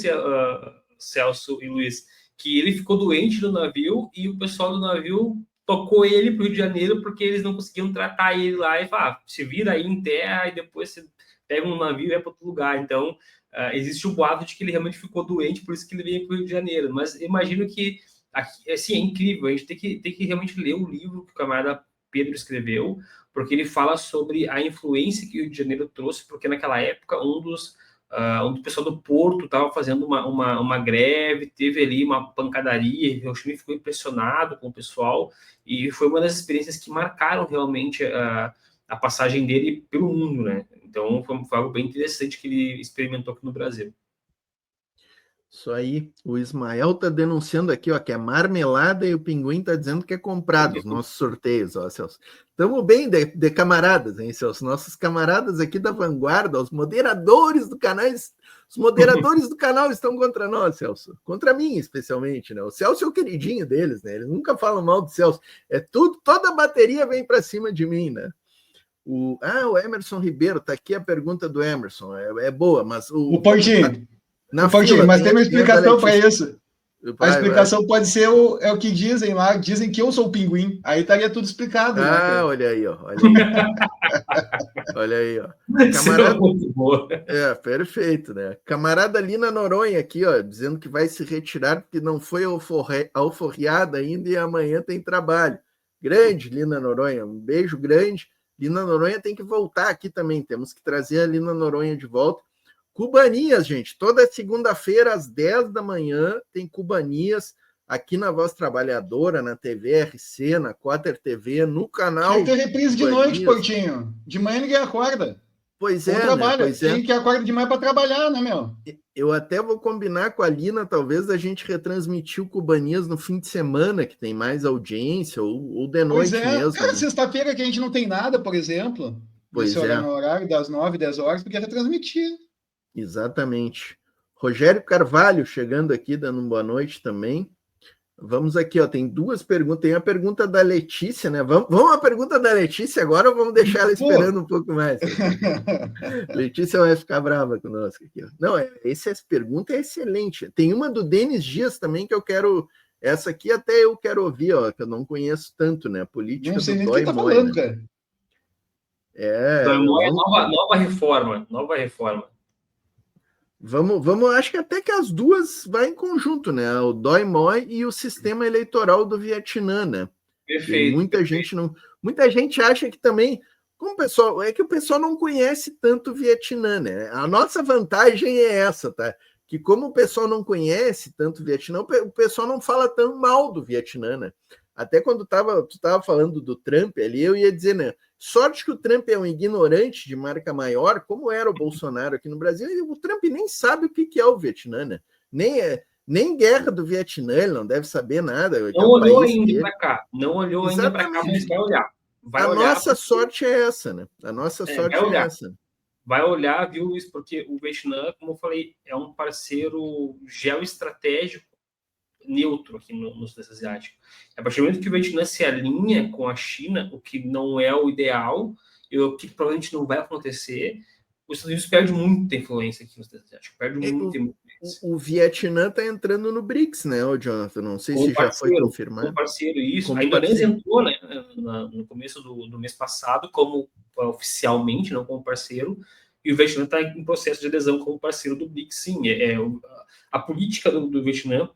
Celso e Luiz, que ele ficou doente no navio e o pessoal do navio tocou ele para o Rio de Janeiro porque eles não conseguiam tratar ele lá e falaram, se vira aí em terra e depois você pega um navio e vai para outro lugar. Então, existe um boato de que ele realmente ficou doente, por isso que ele veio para o Rio de Janeiro. Mas imagino que, aqui, assim, é incrível, a gente tem que realmente ler o livro que o camarada Pedro escreveu, porque ele fala sobre a influência que o Rio de Janeiro trouxe, porque naquela época um do pessoal do Porto estava fazendo uma greve, teve ali uma pancadaria, o Ho ficou impressionado com o pessoal, e foi uma das experiências que marcaram realmente a passagem dele pelo mundo, né? Então, foi algo bem interessante que ele experimentou aqui no Brasil. Isso aí. O Ismael tá denunciando aqui, ó, que é marmelada e o Pinguim tá dizendo que é comprado os nossos sorteios, ó, Celso. Estamos bem de camaradas, hein, Celso? Nossos camaradas aqui da vanguarda, os moderadores do canal, estão contra nós, Celso. Contra mim, especialmente, né? O Celso é o queridinho deles, né? Eles nunca falam mal do Celso. É tudo, toda a bateria vem para cima de mim, né? O Emerson Ribeiro, tá aqui a pergunta do Emerson, é boa, mas o Portinho, mas tem uma explicação para isso. A explicação pode ser o que dizem lá, dizem que eu sou o Pinguim, aí estaria tudo explicado. Olha aí, ó. Olha aí, ó. Camarada... perfeito, né? Camarada Lina Noronha aqui, ó, dizendo que vai se retirar porque não foi alforriada ainda e amanhã tem trabalho. Grande, Lina Noronha, um beijo grande. Lina Noronha tem que voltar aqui também, temos que trazer a Lina Noronha de volta. Cubanias, gente, toda segunda-feira às 10 da manhã tem Cubanias aqui na Voz Trabalhadora, na TV RC, na Quater TV, no canal. Tem que ter reprise de noite, Portinho. De manhã ninguém acorda. Pois é, né? Tem que acordar de manhã para trabalhar, né, meu? Eu até vou combinar com a Lina, talvez, a gente retransmitir o Cubanias no fim de semana, que tem mais audiência, ou de noite mesmo. Cara, sexta-feira que a gente não tem nada, por exemplo. Pois é. No horário das 9, 10 horas, porque retransmitir. Exatamente. Rogério Carvalho chegando aqui, dando uma boa noite também. Vamos aqui, ó, tem duas perguntas. Tem a pergunta da Letícia, né? Vamos à pergunta da Letícia agora ou vamos deixar ela esperando um pouco mais? Letícia vai ficar brava conosco aqui. Ó. Não, essa pergunta é excelente. Tem uma do Denis Dias também que eu quero... Essa aqui até eu quero ouvir, ó, que eu não conheço tanto, né? A política não sei do nem o que tá falando, né? Cara. Nova reforma. Vamos, acho que até que as duas vai em conjunto, né? O Doi Moi e o sistema eleitoral do Vietnã, né? Perfeito. Muita gente acha que também, como o pessoal não conhece tanto o Vietnã, né? A nossa vantagem é essa, tá? Que como o pessoal não conhece tanto o Vietnã, o pessoal não fala tão mal do Vietnã, né? Até quando tu estava falando do Trump ali, eu ia dizer, né? Sorte que o Trump é um ignorante de marca maior, como era o Bolsonaro aqui no Brasil, e o Trump nem sabe o que é o Vietnã, né? Nem guerra do Vietnã, ele não deve saber nada. Não olhou ainda para cá, mas vai olhar. vai A olhar... nossa sorte é essa, né? A nossa sorte é essa. Vai olhar, viu, Luiz, porque o Vietnã, como eu falei, é um parceiro geoestratégico neutro aqui no Sudeste Asiático. A partir do momento que o Vietnã se alinha com a China, o que não é o ideal, e o que provavelmente não vai acontecer, os Estados Unidos perde muita influência aqui no Sudeste Asiático. Perde muita influência. O Vietnã está entrando no BRICS, né, Jonathan? Não sei se já foi confirmado. Como parceiro, isso. Como a Indonésia parceiro. entrou, né, no começo do mês passado, como oficialmente, não como parceiro, e o Vietnã está em processo de adesão como parceiro do BRICS, sim. A política do Vietnã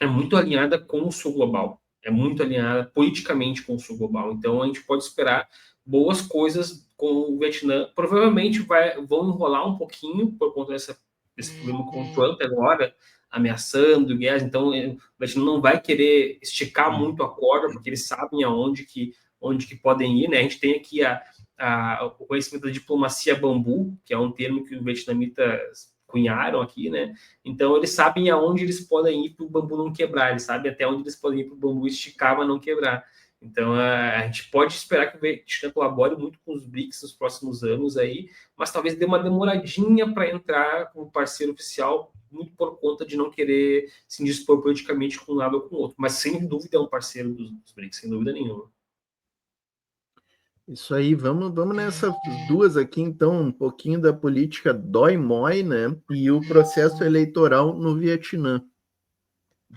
é muito alinhada com o Sul Global, é muito alinhada politicamente com o Sul Global. Então, a gente pode esperar boas coisas com o Vietnã. Provavelmente vão enrolar um pouquinho por conta desse problema com o Trump agora, ameaçando guerras. Então, o Vietnã não vai querer esticar muito a corda, porque eles sabem onde que podem ir, né? A gente tem aqui o conhecimento da diplomacia bambu, que é um termo que os vietnamitas cunharam aqui, né? Então, eles sabem aonde eles podem ir para o bambu não quebrar, eles sabem até onde eles podem ir para o bambu esticar, mas não quebrar. Então, a gente pode esperar que o Vietnã colabore muito com os BRICS nos próximos anos aí, mas talvez dê uma demoradinha para entrar como parceiro oficial, muito por conta de não querer se indispor politicamente com um lado ou com o outro. Mas, sem dúvida, é um parceiro dos BRICS, sem dúvida nenhuma. Isso aí, vamos nessas duas aqui, então, um pouquinho da política Doi Moi, né? E o processo eleitoral no Vietnã.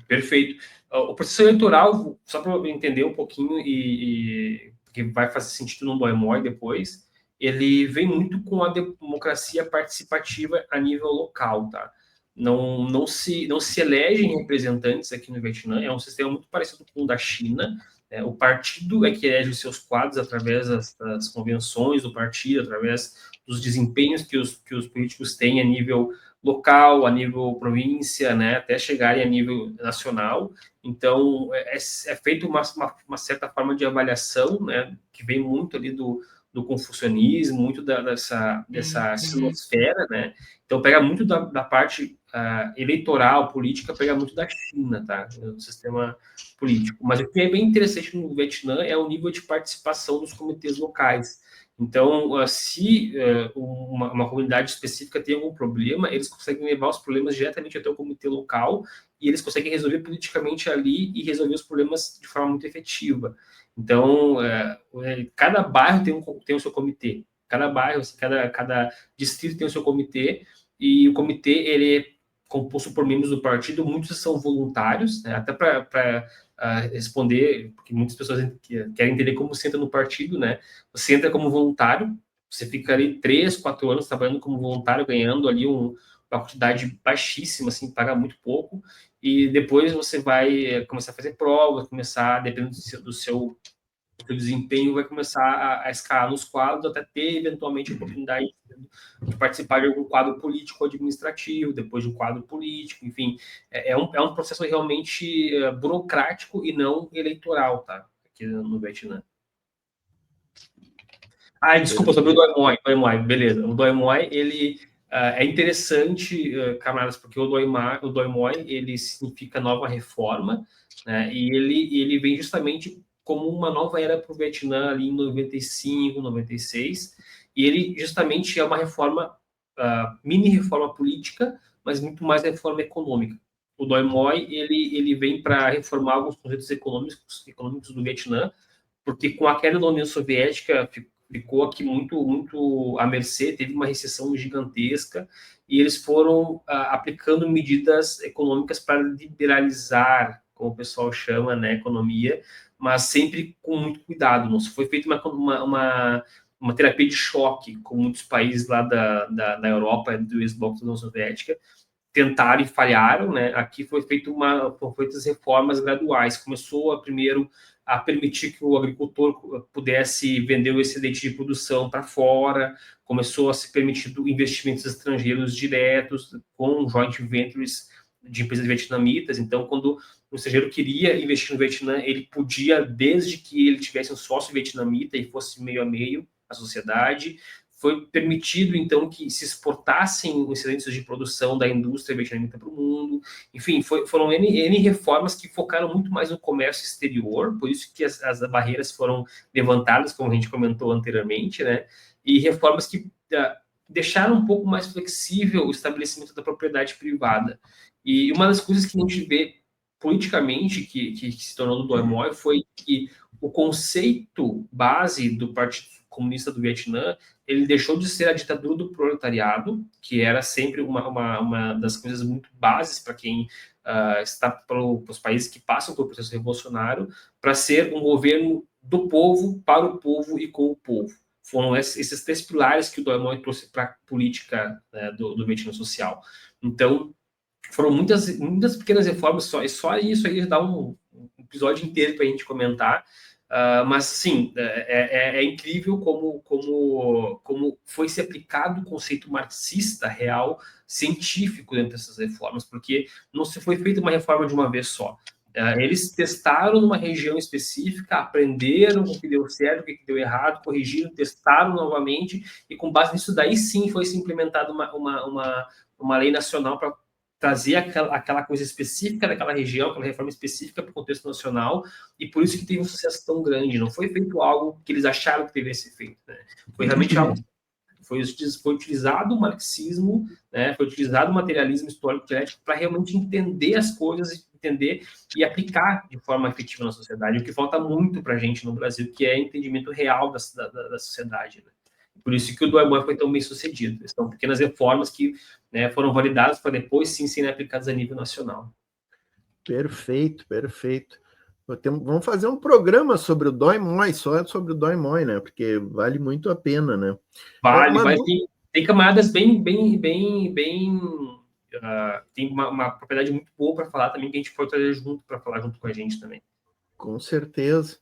Perfeito. O processo eleitoral, só para eu entender um pouquinho, que vai fazer sentido no Doi Moi depois, ele vem muito com a democracia participativa a nível local, tá? Não se elegem representantes aqui no Vietnã, é um sistema muito parecido com o da China. O partido é que elege os seus quadros através das convenções do partido, através dos desempenhos que os políticos têm a nível local, a nível província, né, até chegarem a nível nacional. Então, é feita uma certa forma de avaliação, né, que vem muito ali do confucionismo, muito dessa sinosfera, né? Então, pega muito da parte eleitoral, política, pega muito da China, tá? O sistema político. Mas o que é bem interessante no Vietnã é o nível de participação dos comitês locais. Então, se uma comunidade específica tem algum problema, eles conseguem levar os problemas diretamente até o comitê local e eles conseguem resolver politicamente ali e resolver os problemas de forma muito efetiva. Então, cada bairro tem o seu comitê. Cada bairro, cada distrito tem o seu comitê e o comitê ele é composto por membros do partido, muitos são voluntários, né, até para responder, porque muitas pessoas querem entender como você entra no partido, né? Você entra como voluntário, você fica ali 3, 4 anos trabalhando como voluntário, ganhando ali uma quantidade baixíssima, assim, paga muito pouco, e depois você vai começar a fazer provas, dependendo do seu desempenho, vai começar a escalar nos quadros, até ter, eventualmente, a oportunidade de participar de algum quadro político ou administrativo, depois de um quadro político, enfim. É um processo realmente burocrático e não eleitoral, tá? Aqui no Vietnã. Desculpa, sobre o Doi Moi, beleza. O Doi Moi, ele é interessante, camaradas, porque o Doi Moi, ele significa nova reforma, né? E ele vem justamente como uma nova era para o Vietnã ali em 95, 96, e ele justamente é uma reforma, mini reforma política, mas muito mais reforma econômica. O Doi Moi, ele vem para reformar alguns conceitos econômicos do Vietnã, porque com a queda da União Soviética ficou aqui muito à mercê, teve uma recessão gigantesca, e eles foram aplicando medidas econômicas para liberalizar, como o pessoal chama, né, a economia, mas sempre com muito cuidado. Não foi feita uma terapia de choque, como muitos países lá da Europa, do ex-bloco da União Soviética, tentaram e falharam, né? Aqui foram feitas reformas graduais. Começou primeiro a permitir que o agricultor pudesse vender o excedente de produção para fora, começou a se permitir investimentos estrangeiros diretos com joint ventures de empresas vietnamitas. Então, quando o estrangeiro queria investir no Vietnã, ele podia, desde que ele tivesse um sócio vietnamita e fosse meio a meio a sociedade. foi permitido, então, que se exportassem excedentes de produção da indústria vietnamita para o mundo. Enfim, foram N reformas que focaram muito mais no comércio exterior, por isso que as barreiras foram levantadas, como a gente comentou anteriormente, né? E reformas que deixaram um pouco mais flexível o estabelecimento da propriedade privada. E uma das coisas que a gente vê politicamente que se tornou do Doi Moi foi que o conceito base do Partido Comunista do Vietnã, ele deixou de ser a ditadura do proletariado, que era sempre uma das coisas muito bases para quem está para os países que passam pelo processo revolucionário, para ser um governo do povo, para o povo e com o povo. Foram esses 3 pilares que o Doi Moi trouxe para a política, né, do Vietnã social. Então, foram muitas pequenas reformas, só isso aí dá um episódio inteiro para a gente comentar. Mas, sim, é incrível como foi se aplicado o conceito marxista real, científico dentro dessas reformas, porque não se foi feita uma reforma de uma vez só. Eles testaram numa região específica, aprenderam o que deu certo, o que deu errado, corrigiram, testaram novamente, e com base nisso daí sim foi se implementada uma lei nacional para trazer aquela coisa específica daquela região, aquela reforma específica para o contexto nacional, e por isso que teve um sucesso tão grande. Não foi feito algo que eles acharam que deveria ser feito, né? Foi realmente algo. Foi utilizado o marxismo, né? Foi utilizado o materialismo histórico dialético para realmente entender as coisas, entender e aplicar de forma efetiva na sociedade, o que falta muito para a gente no Brasil, que é entendimento real da sociedade, né? Por isso que o Doi Moi foi tão bem sucedido. São pequenas reformas que, né, foram validadas para depois sim serem aplicadas a nível nacional. Perfeito, perfeito. Vamos fazer um programa sobre o Doi Moi, só sobre o Doi Moi, né? Porque vale muito a pena, né? Vale. Tem camaradas bem tem uma propriedade muito boa para falar também, que a gente pode trazer junto para falar junto com a gente também. Com certeza.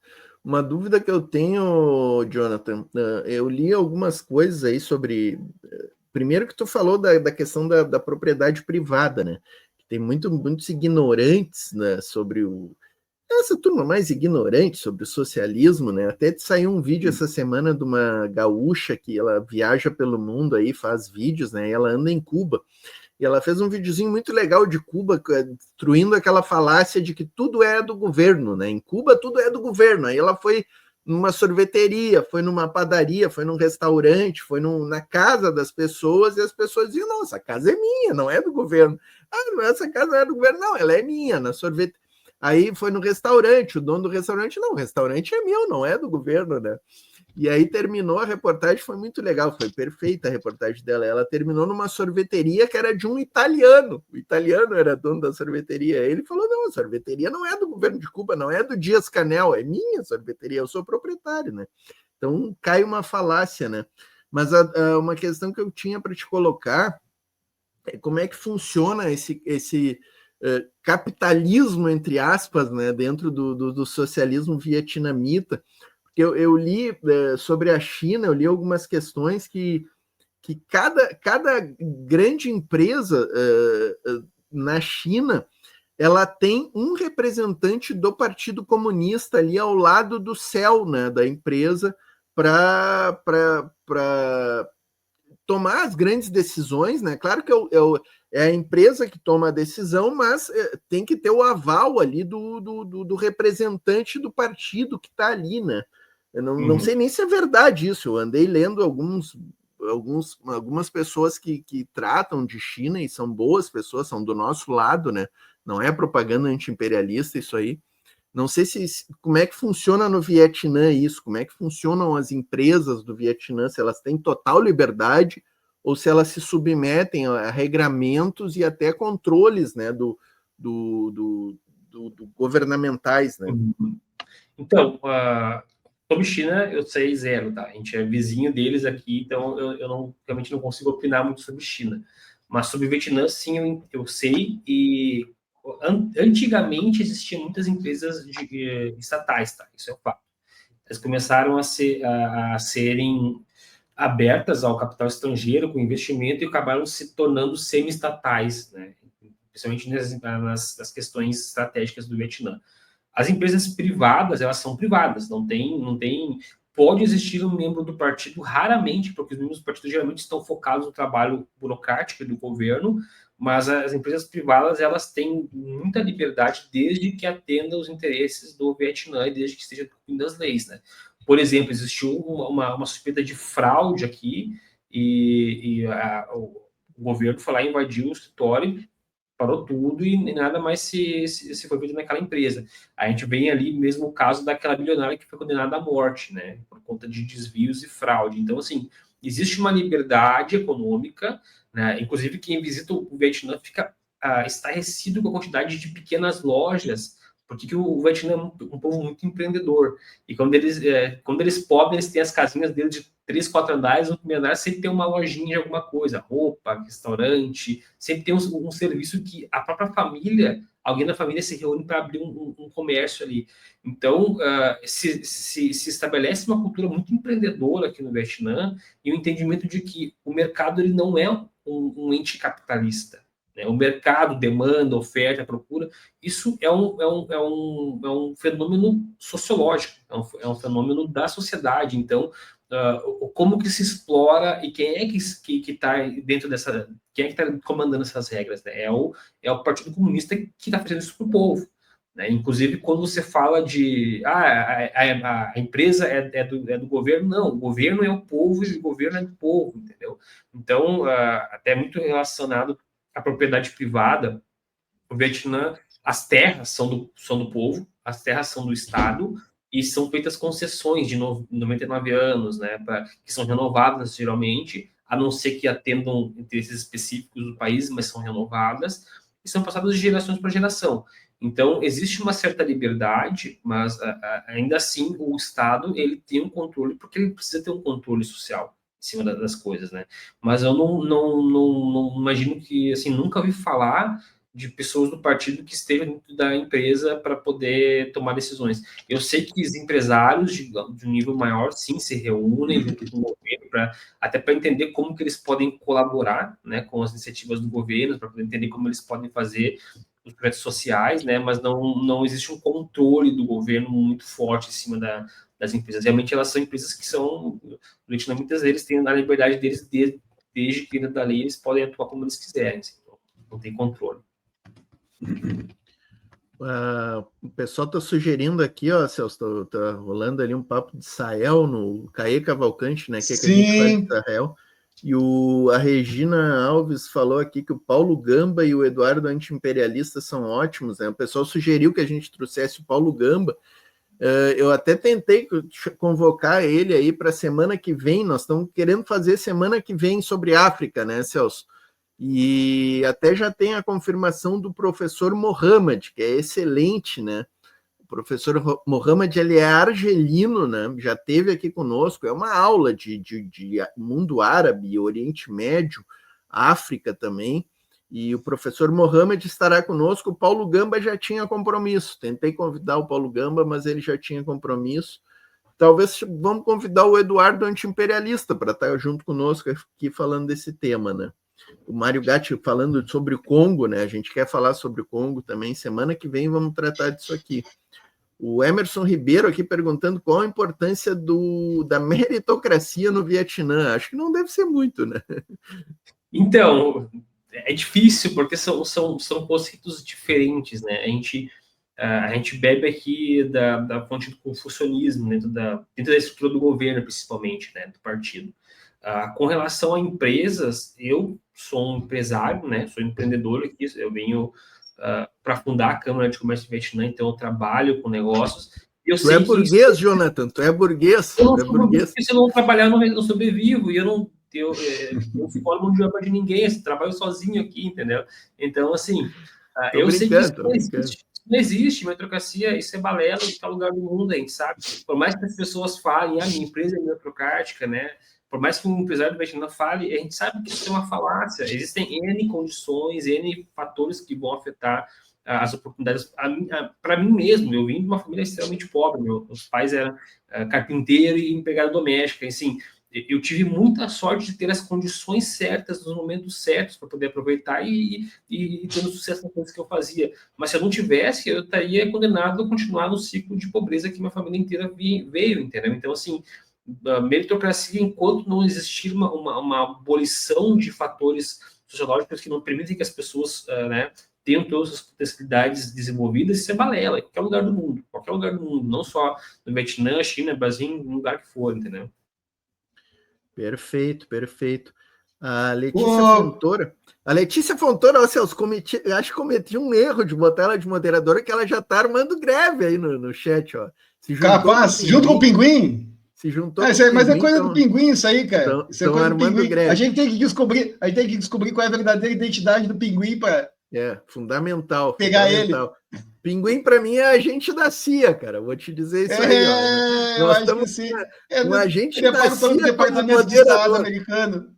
Uma dúvida que eu tenho, Jonathan, eu li algumas coisas aí sobre... Primeiro que tu falou da questão da propriedade privada, né? Tem muitos ignorantes, né, sobre essa turma mais ignorante sobre o socialismo, né? Até saiu um vídeo essa semana de uma gaúcha que ela viaja pelo mundo aí, faz vídeos, né? E ela anda em Cuba. E ela fez um videozinho muito legal de Cuba, destruindo aquela falácia de que tudo é do governo, né? Em Cuba tudo é do governo. Aí ela foi numa sorveteria, foi numa padaria, foi num restaurante, foi na casa das pessoas, e as pessoas diziam, não, essa casa é minha, não é do governo. Ah, essa casa não é do governo, não, ela é minha, na sorvete. Aí foi no restaurante, o dono do restaurante, não, o restaurante é meu, não é do governo, né? E aí terminou a reportagem, foi muito legal, foi perfeita a reportagem dela. Ela terminou numa sorveteria que era de um italiano. O italiano era dono da sorveteria. Ele falou: não, a sorveteria não é do governo de Cuba, não é do Dias-Canel, é minha sorveteria, eu sou proprietário, né? Então cai uma falácia, né? Mas uma questão que eu tinha para te colocar é como é que funciona esse capitalismo, entre aspas, né, dentro do socialismo vietnamita. Eu li sobre a China, eu li algumas questões que cada grande empresa na China, ela tem um representante do Partido Comunista ali ao lado do céu, né, da empresa para tomar as grandes decisões, né? Claro que é a empresa que toma a decisão, mas tem que ter o aval ali do representante do partido que está ali, né? Eu não sei nem se é verdade isso. Eu andei lendo algumas pessoas que tratam de China e são boas pessoas, são do nosso lado, né? Não é propaganda anti-imperialista isso aí. Não sei como é que funciona no Vietnã isso, como é que funcionam as empresas do Vietnã, se elas têm total liberdade ou se elas se submetem a regramentos e até controles, né, do governamentais, né? Então, sobre China, eu sei zero, tá? A gente é vizinho deles aqui, então eu realmente não consigo opinar muito sobre China. Mas sobre Vietnã, sim, eu sei. E antigamente existiam muitas empresas estatais, tá? Isso é um fato. Elas começaram a serem abertas ao capital estrangeiro com investimento e acabaram se tornando semi-estatais, né? Principalmente nas questões estratégicas do Vietnã. As empresas privadas, elas são privadas, não tem pode existir um membro do partido, raramente, porque os membros do partido geralmente estão focados no trabalho burocrático do governo, mas as empresas privadas, elas têm muita liberdade desde que atenda os interesses do Vietnã e desde que esteja cumprindo as leis, né? Por exemplo, existiu uma suspeita de fraude aqui o governo foi lá e invadiu o escritório, parou tudo e nada mais se foi feito naquela empresa. A gente vem ali mesmo o caso daquela bilionária que foi condenada à morte, né, por conta de desvios e fraude. Então, assim, existe uma liberdade econômica, né, inclusive quem visita o Vietnã fica estarrecido com a quantidade de pequenas lojas, porque o Vietnã é um povo muito empreendedor. E quando eles podem, eles têm as casinhas deles de 3, 4 andares, no primeiro andar sempre tem uma lojinha de alguma coisa, roupa, restaurante, sempre tem um serviço que a própria família, alguém da família se reúne para abrir um comércio ali. Então, se estabelece uma cultura muito empreendedora aqui no Vietnã e o entendimento de que o mercado ele não é um ente capitalista. Né? O mercado, demanda, oferta, procura, isso é um fenômeno sociológico, é um fenômeno da sociedade. Então, como que se explora e quem é que está dentro dessa, quem é que está comandando essas regras, né? É o Partido Comunista que está fazendo isso para o povo, né? Inclusive, quando você fala de a empresa é do governo, não, o governo é o povo e o governo é do povo, entendeu? Então, até muito relacionado à propriedade privada, o Vietnã, as terras são do povo, as terras são do Estado, e são feitas concessões de 99 anos, né, que são renovadas geralmente, a não ser que atendam interesses específicos do país, mas são renovadas, e são passadas de gerações para geração. Então, existe uma certa liberdade, mas ainda assim o Estado ele tem um controle, porque ele precisa ter um controle social em cima das coisas, né? Mas eu não imagino que, assim, nunca ouvi falar de pessoas do partido que estejam dentro da empresa para poder tomar decisões. Eu sei que os empresários de um nível maior, sim, se reúnem junto com o governo, até para entender como que eles podem colaborar, né, com as iniciativas do governo, para poder entender como eles podem fazer os projetos sociais, né, mas não existe um controle do governo muito forte em cima das empresas. Realmente elas são empresas que são, muitas vezes têm a liberdade deles desde que dentro da lei eles podem atuar como eles quiserem, assim, não tem controle. O pessoal está sugerindo aqui, ó, Celso, tá rolando ali um papo de Sahel no Caê Cavalcante, né? Que é que a gente faz de Sahel. E a Regina Alves falou aqui que o Paulo Gamba e o Eduardo Antiimperialista são ótimos, né? O pessoal sugeriu que a gente trouxesse o Paulo Gamba. Eu até tentei convocar ele aí para a semana que vem. Nós estamos querendo fazer semana que vem sobre África, né, Celso? E até já tem a confirmação do professor Mohamed, que é excelente, né? O professor Mohamed, ele é argelino, né? Já esteve aqui conosco, é uma aula de mundo árabe, Oriente Médio, África também, e o professor Mohamed estará conosco. O Paulo Gamba já tinha compromisso, tentei convidar o Paulo Gamba, mas ele já tinha compromisso. Talvez vamos convidar o Eduardo Antiimperialista para estar junto conosco aqui falando desse tema, né? O Mário Gatti falando sobre o Congo, né? A gente quer falar sobre o Congo também. Semana que vem vamos tratar disso aqui. O Emerson Ribeiro aqui perguntando qual a importância da meritocracia no Vietnã. Acho que não deve ser muito, né? Então, é difícil, porque são conceitos diferentes, né? A gente bebe aqui da fonte do confucionismo, dentro da estrutura do governo, principalmente, né? Do partido. Com relação a empresas, eu sou um empresário, né? Sou empreendedor aqui, eu venho para fundar a Câmara de Comércio do Vietnã, então eu trabalho com negócios. Tu é burguês, Jonathan, tu é burguês. Eu não sou burguês, se eu não trabalhar, eu não sobrevivo, e eu formo de obra de ninguém, eu trabalho sozinho aqui, entendeu? Então, assim, eu sei que isso não existe, meritocracia, isso é balela em tal lugar do mundo, a gente sabe. Por mais que as pessoas falem, minha empresa é meritocrática, né? Por mais que um empresário do Vietnã fale, a gente sabe que isso é uma falácia. Existem N condições, N fatores que vão afetar as oportunidades. Para mim mesmo, eu vim de uma família extremamente pobre. Meus pais eram carpinteiro e empregada doméstica. Assim, eu tive muita sorte de ter as condições certas, nos momentos certos, para poder aproveitar e ter sucesso nas coisas que eu fazia. Mas se eu não tivesse, eu estaria condenado a continuar no ciclo de pobreza que minha família inteira veio, entendeu? Então, assim, a meritocracia, enquanto não existir uma abolição de fatores sociológicos que não permitem que as pessoas, né, tenham todas as potencialidades desenvolvidas, isso é balela, em qualquer lugar do mundo, não só no Vietnã, China, Brasil, no lugar que for, entendeu? Perfeito, perfeito. A Letícia Fontoura, ó, Celso, acho que cometi um erro de botar ela de moderadora, que ela já está armando greve aí no chat, ó. Capaz, junto com o Pinguim? Se juntou mas é coisa do Pinguim isso aí, cara. Isso é coisa do Pinguim. Greve. A gente tem que descobrir qual é a verdadeira identidade do Pinguim para fundamental. Pegar fundamental. Ele. Pinguim, para mim, é agente da CIA, cara. Vou te dizer isso aí. Ó. Nós estamos com agente da CIA do Departamento de Estado americano.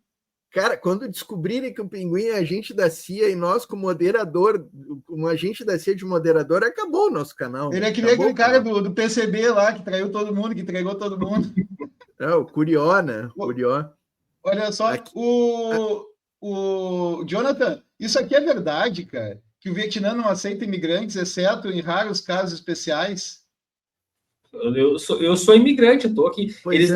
Cara, quando descobrirem que o Pinguim é agente da CIA e nós, como moderador, como agente da CIA de moderador, acabou o nosso canal. Ele é que nem aquele cara do PCB lá, que traiu todo mundo, que entregou todo mundo. O Curió, né? Curió. Olha só, aqui. O Jonathan, isso aqui é verdade, cara? Que o Vietnã não aceita imigrantes, exceto em raros casos especiais? Eu sou imigrante, eu estou aqui. Eles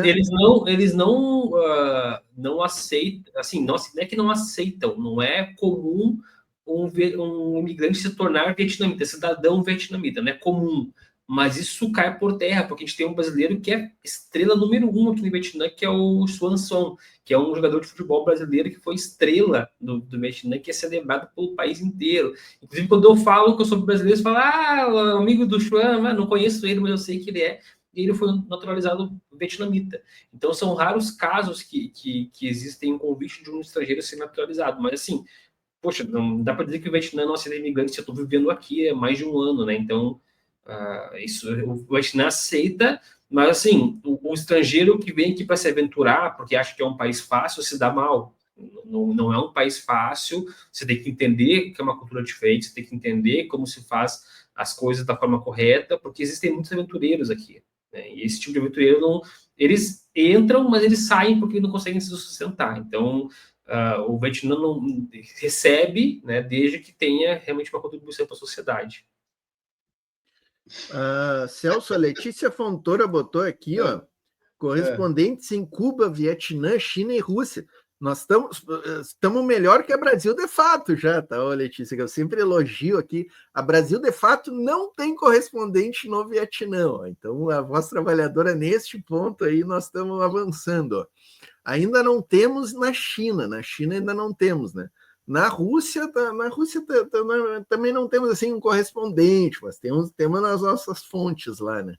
não aceitam, assim, não é que não aceitam, não é comum um imigrante se tornar vietnamita, cidadão vietnamita, não é comum. Mas isso cai por terra, porque a gente tem um brasileiro que é estrela número 1 aqui no Vietnã, que é o Swanson, que é um jogador de futebol brasileiro que foi estrela do Vietnã, que é celebrado pelo país inteiro. Inclusive, quando eu falo que eu sou brasileiro, você fala, amigo do Xuan, não conheço ele, mas eu sei que ele é. E ele foi naturalizado vietnamita. Então, são raros casos que existem um convite de um estrangeiro ser naturalizado. Mas, assim, poxa, não dá para dizer que o Vietnã não aceita imigrantes se eu estou vivendo aqui há mais de um ano, né? Então, o Vietnã aceita, mas assim, o estrangeiro que vem aqui para se aventurar, porque acha que é um país fácil, se dá mal. Não é um país fácil, você tem que entender que é uma cultura diferente, você tem que entender como se faz as coisas da forma correta, porque existem muitos aventureiros aqui, né? E esse tipo de aventureiro, eles entram, mas eles saem porque não conseguem se sustentar. Então, o Vietnã não recebe, né, desde que tenha realmente uma contribuição para a sociedade. Celso, a Letícia Fontoura botou aqui, ó, correspondentes em Cuba, Vietnã, China e Rússia. Nós estamos melhor que a Brasil de fato já, tá, Letícia? Que eu sempre elogio aqui. A Brasil de fato não tem correspondente no Vietnã, ó. Então a voz trabalhadora neste ponto aí nós estamos avançando, ó. Ainda não temos na China ainda não temos, né? Na Rússia também não temos assim um correspondente, mas temos nas nossas fontes lá, né?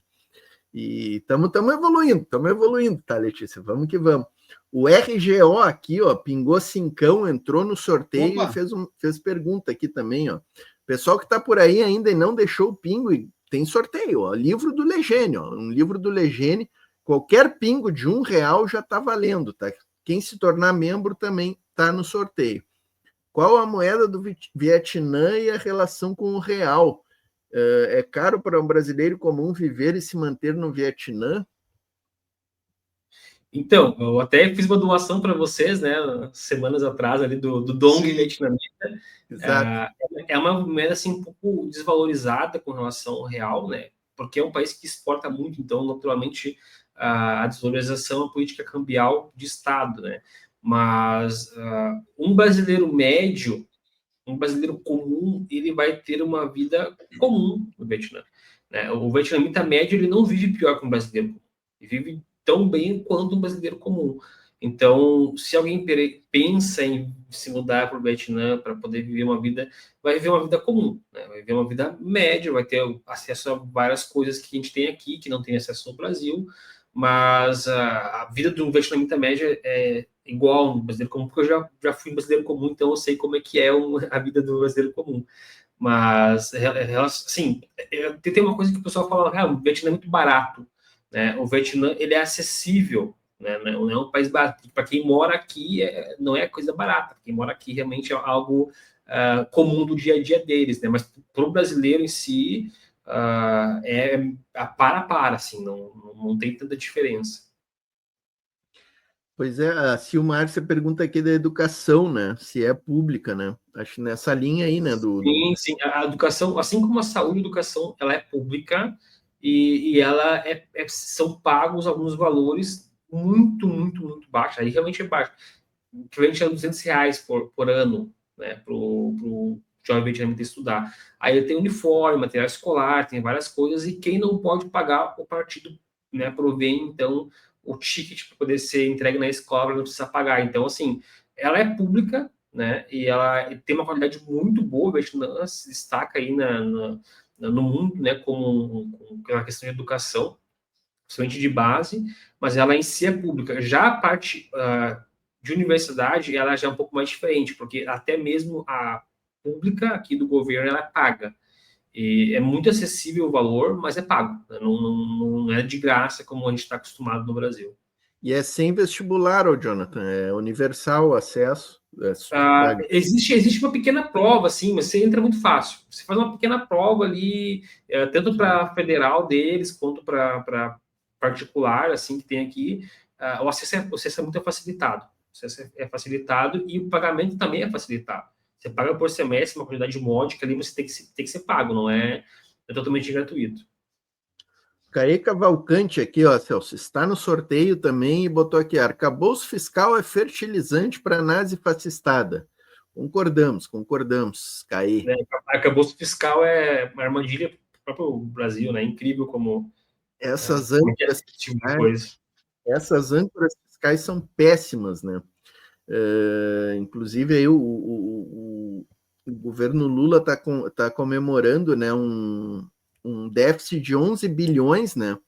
E estamos evoluindo, tá, Letícia? Vamos que vamos. O RGO aqui, ó, pingou cincão, entrou no sorteio. Opa! E fez pergunta aqui também, ó. Pessoal que está por aí ainda e não deixou o pingo, tem sorteio, ó. Livro do Legene, ó. Um livro do Legene, qualquer pingo de R$1 já está valendo, tá? Quem se tornar membro também está no sorteio. Qual a moeda do Vietnã e a relação com o real? É caro para um brasileiro comum viver e se manter no Vietnã? Então, eu até fiz uma doação para vocês, né, semanas atrás, ali do Dong vietnamita. Exato. É uma moeda, assim, um pouco desvalorizada com relação ao real, né, porque é um país que exporta muito, então, naturalmente, a desvalorização é uma política cambial de Estado, né, mas um brasileiro médio, um brasileiro comum, ele vai ter uma vida comum no Vietnã, né? O vietnamita médio, ele não vive pior que um brasileiro comum, ele vive tão bem quanto um brasileiro comum. Então, se alguém pensa em se mudar para o Vietnã para poder viver uma vida, vai viver uma vida comum, né? Vai viver uma vida média, vai ter acesso a várias coisas que a gente tem aqui, que não tem acesso no Brasil, mas a vida do vietnamita média é igual um brasileiro comum, porque eu já fui um brasileiro comum, então eu sei como é que é a vida do brasileiro comum. Mas, assim, tem uma coisa que o pessoal fala, o Vietnã é muito barato, né? O Vietnã, ele é acessível, né? Não é um país barato. Para quem mora aqui, não é coisa barata. Quem mora aqui realmente é algo comum do dia a dia deles, né? Mas para o brasileiro em si, é para, assim, não tem tanta diferença. Pois é, a Silmárcia pergunta aqui da educação, né? Se é pública, né? Acho nessa linha aí, né? Sim, sim. A educação, assim como a saúde, a educação, ela é pública e ela são pagos alguns valores muito baixos. Aí realmente é baixo. O equivalente a R$ 200 por ano, né? Para o jovem vietnamita estudar. Aí ele tem uniforme, material escolar, tem várias coisas, e quem não pode pagar, o partido, né, provém, então, o ticket para poder ser entregue na escola, não precisa pagar. Então, assim, ela é pública, né, e ela tem uma qualidade muito boa, o Vietnã se destaca aí no mundo, né, com a questão de educação, principalmente de base, mas ela em si é pública. Já a parte de universidade, ela já é um pouco mais diferente, porque até mesmo a pública aqui do governo, ela é paga. E é muito acessível o valor, mas é pago. Né? Não é de graça como a gente está acostumado no Brasil. E é sem vestibular, ô Jonathan, é universal o acesso. Existe uma pequena prova, assim, mas você entra muito fácil. Você faz uma pequena prova ali, tanto para a federal deles, quanto para particular, assim, que tem aqui. O acesso é muito facilitado. O acesso é facilitado e o pagamento também é facilitado. Você paga por semestre uma quantidade módica ali, você tem que ser pago, não é totalmente gratuito. Caê Cavalcante aqui, ó, Celso, está no sorteio também e botou aqui, arcabouço fiscal é fertilizante para nazi fascistada. Concordamos, Caê. Arcabouço fiscal é uma armadilha para o próprio Brasil, né? Incrível como essas âncoras tipo de coisa. Essas âncoras fiscais são péssimas, né? Inclusive aí o governo Lula está comemorando, né, um déficit de 11 bilhões, né?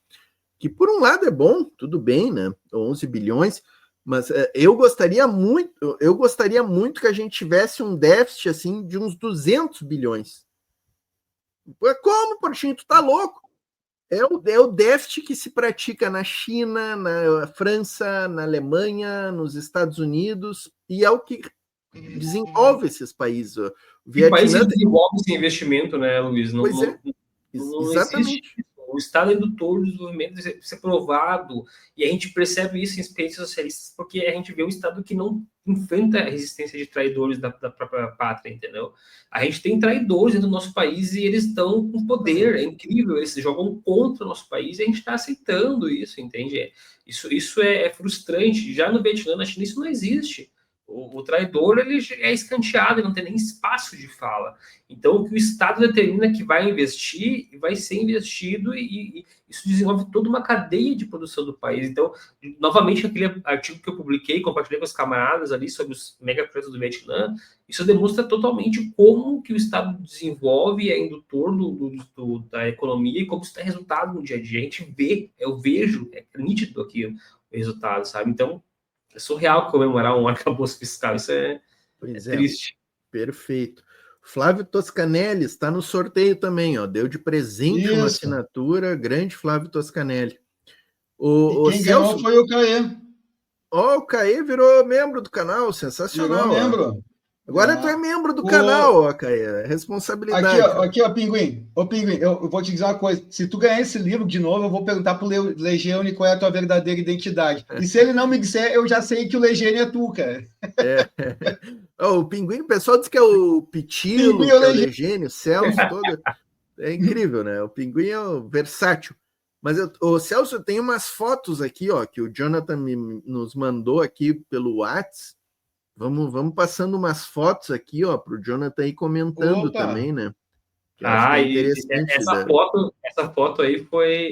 Que por um lado é bom, tudo bem, né? 11 bilhões, mas eu gostaria muito que a gente tivesse um déficit assim de uns 200 bilhões. Como, Portinho? Tu tá louco? É o déficit que se pratica na China, na França, na Alemanha, nos Estados Unidos, e é o que desenvolve esses países. O Vietnã que desenvolve esse investimento, né, Luiz? Não exatamente. Existe. O Estado é indutor do desenvolvimento, isso é provado, e a gente percebe isso em experiências socialistas, porque a gente vê um Estado que não enfrenta a resistência de traidores da própria pátria, entendeu? A gente tem traidores dentro do nosso país e eles estão com poder, é incrível, eles jogam contra o nosso país e a gente está aceitando isso, entende? Isso é frustrante. Já no Vietnã, na China, isso não existe. O traidor ele é escanteado, ele não tem nem espaço de fala. Então, o que o Estado determina que vai investir, vai ser investido e isso desenvolve toda uma cadeia de produção do país. Então, novamente, aquele artigo que eu publiquei, compartilhei com os camaradas ali sobre os megaprojetos do Vietnã, isso demonstra totalmente como que o Estado desenvolve e é indutor da economia e como isso tem resultado no dia a dia. A gente vê, eu vejo, é nítido aqui o resultado, sabe? Então, é surreal comemorar um arcabouço fiscal, isso é triste. Perfeito. Flávio Toscanelli está no sorteio também, ó. Deu de presente uma assinatura, grande Flávio Toscanelli. E quem ganhou foi o Caê. Ó, o Caê virou membro do canal, sensacional. Virou membro. Agora tu é membro do canal, ó, Caê. Responsabilidade. Aqui, ó, Pinguim. Ô, Pinguim, eu vou te dizer uma coisa. Se tu ganhar esse livro de novo, eu vou perguntar pro Legione qual é a tua verdadeira identidade. E se ele não me disser, eu já sei que o Legione é tu, cara. O Pinguim, o pessoal diz que é o Pitilo, que é o Legênio, o Celso, todo. É incrível, né? O Pinguim é o versátil. Mas, o Celso, tem umas fotos aqui, ó, que o Jonathan nos mandou aqui pelo WhatsApp. Vamos passando umas fotos aqui, ó, para o Jonathan ir comentando também, né? Que essa foto aí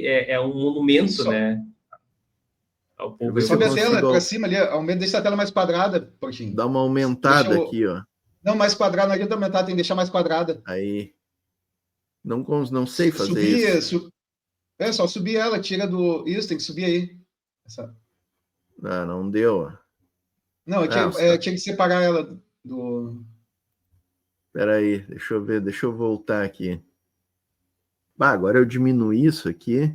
é um monumento, né? Sobe a tela para cima ali, deixa a tela mais quadrada, Portinho. Dá uma aumentada aqui, ó. Não, mais quadrada, não adianta aumentar, tem que deixar mais quadrada. Aí. Não sei fazer isso. É só subir ela, tira do. Isso, tem que subir aí. Não deu, ó. Não, tinha que separar ela do. Espera aí, deixa eu ver, deixa eu voltar aqui. Agora eu diminuí isso aqui.